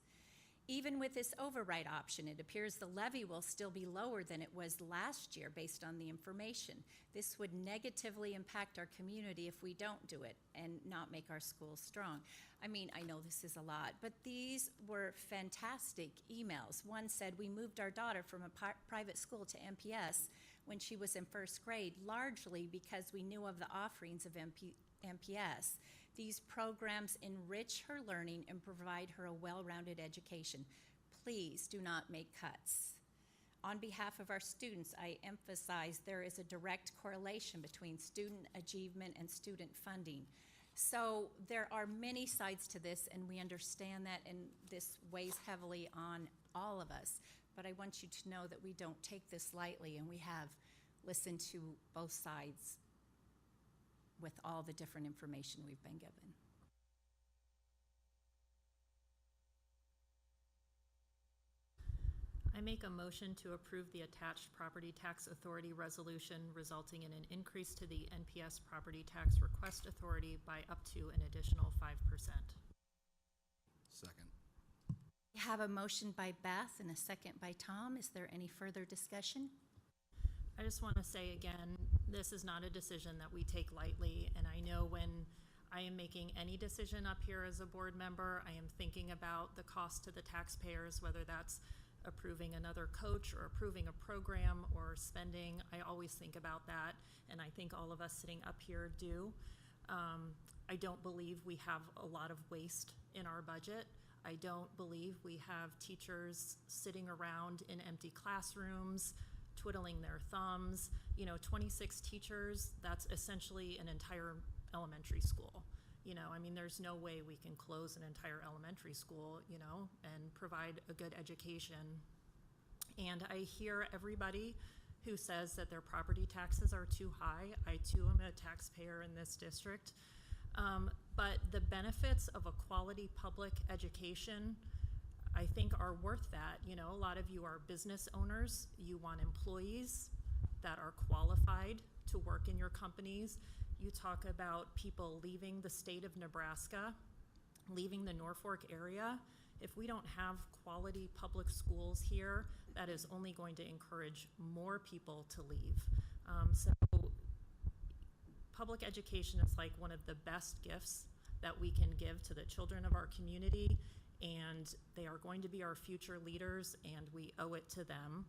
A: Even with this override option, it appears the levy will still be lower than it was last year based on the information. This would negatively impact our community if we don't do it and not make our schools strong. I mean, I know this is a lot, but these were fantastic emails. One said, we moved our daughter from a private school to MPS when she was in first grade, largely because we knew of the offerings of MPS. These programs enrich her learning and provide her a well-rounded education. Please do not make cuts. On behalf of our students, I emphasize there is a direct correlation between student achievement and student funding. So there are many sides to this, and we understand that, and this weighs heavily on all of us. But I want you to know that we don't take this lightly, and we have listened to both sides with all the different information we've been given.
G: I make a motion to approve the attached Property Tax Authority resolution resulting in an increase to the NPS Property Tax Request Authority by up to an additional 5%.
M: Second.
A: We have a motion by Beth and a second by Tom. Is there any further discussion?
G: I just want to say again, this is not a decision that we take lightly, and I know when I am making any decision up here as a board member, I am thinking about the cost to the taxpayers, whether that's approving another coach or approving a program or spending. I always think about that, and I think all of us sitting up here do. I don't believe we have a lot of waste in our budget. I don't believe we have teachers sitting around in empty classrooms, twiddling their thumbs. 26 teachers, that's essentially an entire elementary school. There's no way we can close an entire elementary school, and provide a good education. And I hear everybody who says that their property taxes are too high. I too am a taxpayer in this district. But the benefits of a quality public education, I think, are worth that. A lot of you are business owners. You want employees that are qualified to work in your companies. You talk about people leaving the state of Nebraska leaving the Norfolk area, if we don't have quality public schools here, that is only going to encourage more people to leave. So public education is like one of the best gifts that we can give to the children of our community, and they are going to be our future leaders, and we owe it to them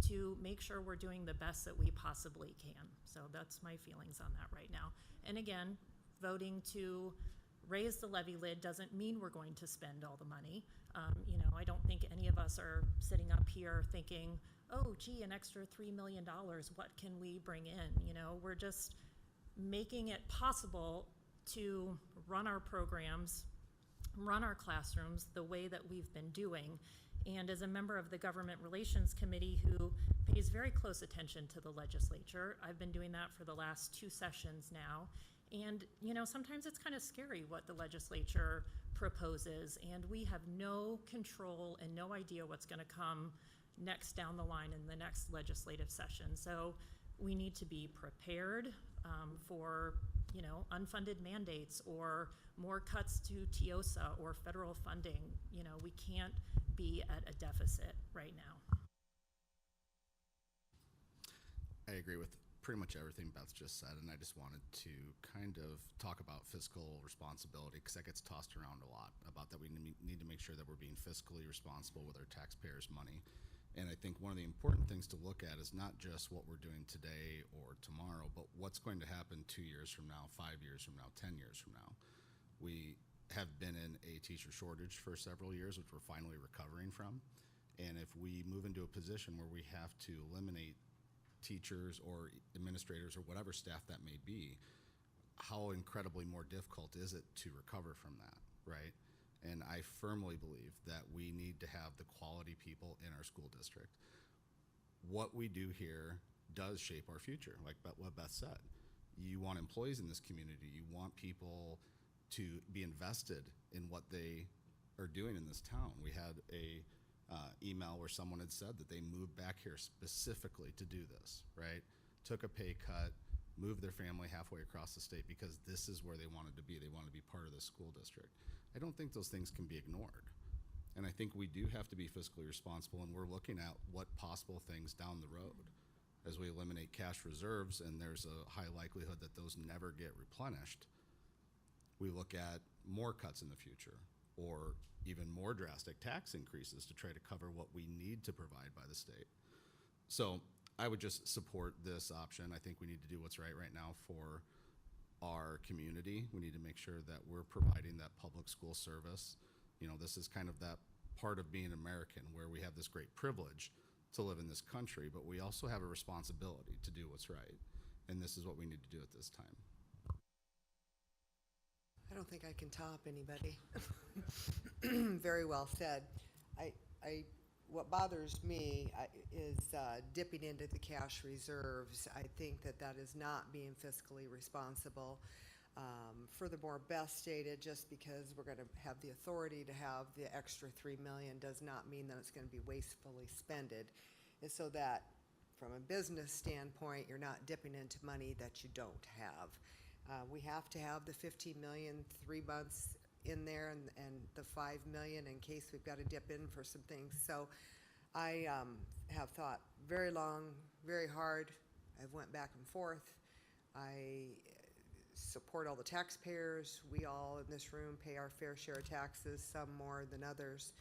G: to make sure we're doing the best that we possibly can. So that's my feelings on that right now. And again, voting to raise the levy lid doesn't mean we're going to spend all the money. I don't think any of us are sitting up here thinking, oh, gee, an extra $3 million, what can we bring in? We're just making it possible to run our programs, run our classrooms the way that we've been doing. And as a member of the Government Relations Committee who pays very close attention to the legislature, I've been doing that for the last 2 sessions now. And, sometimes it's kind of scary what the legislature proposes, and we have no control and no idea what's going to come next down the line in the next legislative session. So we need to be prepared for, unfunded mandates or more cuts to TIOSA or federal funding. We can't be at a deficit right now.
M: I agree with pretty much everything Beth just said, and I just wanted to kind of talk about fiscal responsibility, because that gets tossed around a lot, about that we need to make sure that we're being fiscally responsible with our taxpayers' money. And I think one of the important things to look at is not just what we're doing today or tomorrow, but what's going to happen 2 years from now, 5 years from now, 10 years from now. We have been in a teacher shortage for several years, which we're finally recovering from. And if we move into a position where we have to eliminate teachers or administrators or whatever staff that may be, how incredibly more difficult is it to recover from that, right? And I firmly believe that we need to have the quality people in our school district. What we do here does shape our future, like what Beth said. You want employees in this community. You want people to be invested in what they are doing in this town. We had a email where someone had said that they moved back here specifically to do this, right? Took a pay cut, moved their family halfway across the state because this is where they wanted to be. They wanted to be part of the school district. I don't think those things can be ignored. And I think we do have to be fiscally responsible, and we're looking at what possible things down the road as we eliminate cash reserves, and there's a high likelihood that those never get replenished. We look at more cuts in the future, or even more drastic tax increases to try to cover what we need to provide by the state. So I would just support this option. I think we need to do what's right now for our community. We need to make sure that we're providing that public school service. This is kind of that part of being American where we have this great privilege to live in this country, but we also have a responsibility to do what's right. And this is what we need to do at this time.
D: I don't think I can top anybody. Very well said. What bothers me is dipping into the cash reserves. I think that is not being fiscally responsible. Furthermore, Beth stated just because we're going to have the authority to have the extra $3 million does not mean that it's going to be wastefully spended. And so that from a business standpoint, you're not dipping into money that you don't have. We have to have the 15 million, 3 months in there, and the 5 million in case we've got to dip in for some things. So I have thought very long, very hard. I've went back and forth. I support all the taxpayers. We all in this room pay our fair share of taxes, some more than others.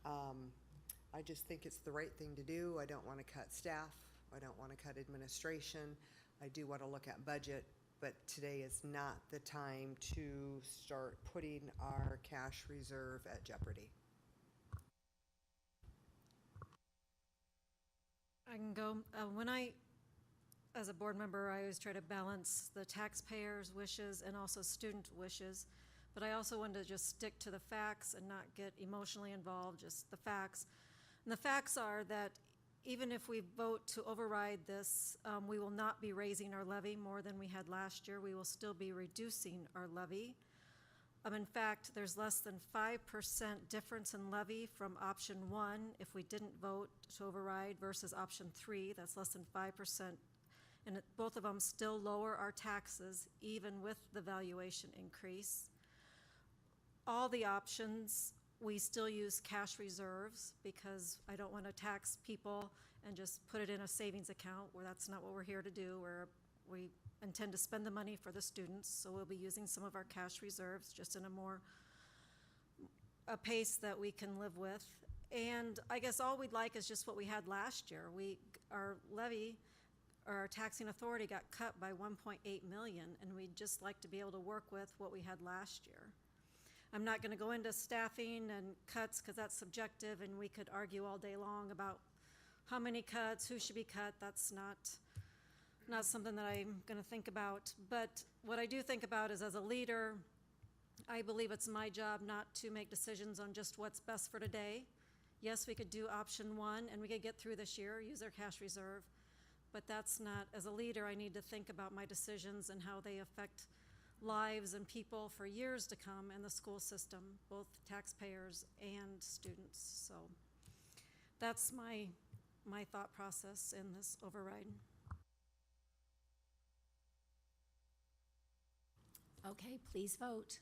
D: I just think it's the right thing to do. I don't want to cut staff. I don't want to cut administration. I do want to look at budget. But today is not the time to start putting our cash reserve at jeopardy.
C: I can go. As a board member, I always try to balance the taxpayers' wishes and also student wishes. But I also want to just stick to the facts and not get emotionally involved, just the facts. And the facts are that even if we vote to override this, we will not be raising our levy more than we had last year. We will still be reducing our levy. In fact, there's less than 5% difference in levy from option 1 if we didn't vote to override versus option 3. That's less than 5%. And both of them still lower our taxes even with the valuation increase. all the options, we still use cash reserves because I don't want to tax people and just put it in a savings account where that's not what we're here to do, where we intend to spend the money for the students. So we'll be using some of our cash reserves just in a pace that we can live with. And I guess all we'd like is just what we had last year. Our levy, or our taxing authority got cut by 1.8 million, and we'd just like to be able to work with what we had last year. I'm not gonna go into staffing and cuts, because that's subjective, and we could argue all day long about how many cuts, who should be cut. That's not something that I'm gonna think about. But what I do think about is, as a leader, I believe it's my job not to make decisions on just what's best for today. Yes, we could do option one, and we could get through this year, use our cash reserve, but that's not, as a leader, I need to think about my decisions and how they affect lives and people for years to come in the school system, both taxpayers and students. So that's my thought process in this override.
A: Okay, please vote.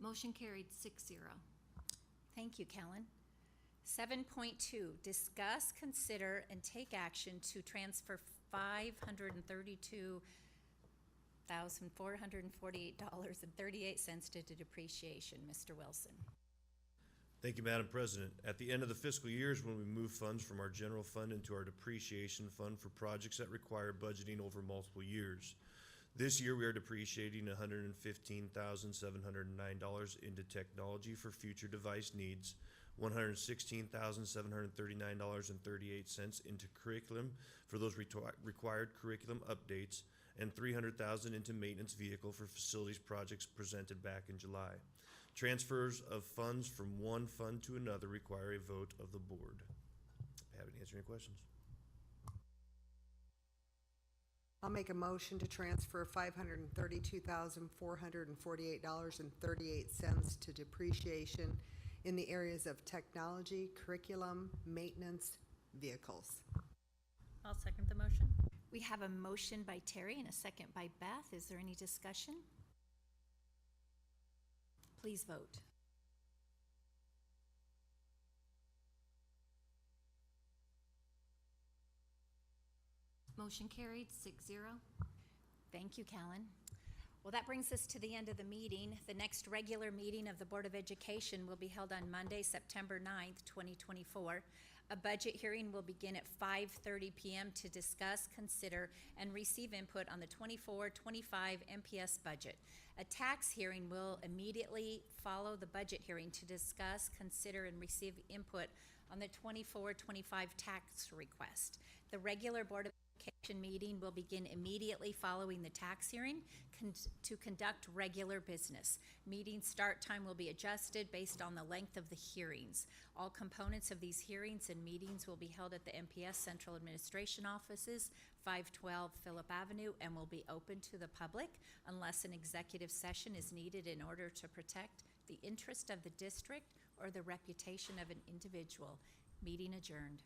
F: Motion carried 6-0.
A: Thank you, Kellen. 7.2, discuss, consider, and take action to transfer $532,448.38 to depreciation. Mr. Wilson.
E: Thank you, Madam President. At the end of the fiscal years, when we move funds from our general fund into our depreciation fund for projects that require budgeting over multiple years. This year, we are depreciating $115,709 into technology for future device needs, $116,739.38 into curriculum for those required curriculum updates, and $300,000 into maintenance vehicle for facilities projects presented back in July. Transfers of funds from one fund to another require a vote of the board. Happy to answer any questions.
D: I'll make a motion to transfer $532,448.38 to depreciation in the areas of technology, curriculum, maintenance, vehicles.
G: I'll second the motion.
A: We have a motion by Terry and a second by Beth. Is there any discussion? Please vote.
F: Motion carried 6-0.
A: Thank you, Callan. Well, that brings us to the end of the meeting. The next regular meeting of the Board of Education will be held on Monday, September 9th, 2024. A budget hearing will begin at 5:30 p.m. to discuss, consider, and receive input on the 24-25 MPS budget. A tax hearing will immediately follow the budget hearing to discuss, consider, and receive input on the 24-25 tax request. The regular Board of Education meeting will begin immediately following the tax hearing to conduct regular business. Meeting start time will be adjusted based on the length of the hearings. All components of these hearings and meetings will be held at the MPS Central Administration Offices, 512 Phillip Avenue, and will be open to the public unless an executive session is needed in order to protect the interest of the district or the reputation of an individual. Meeting adjourned.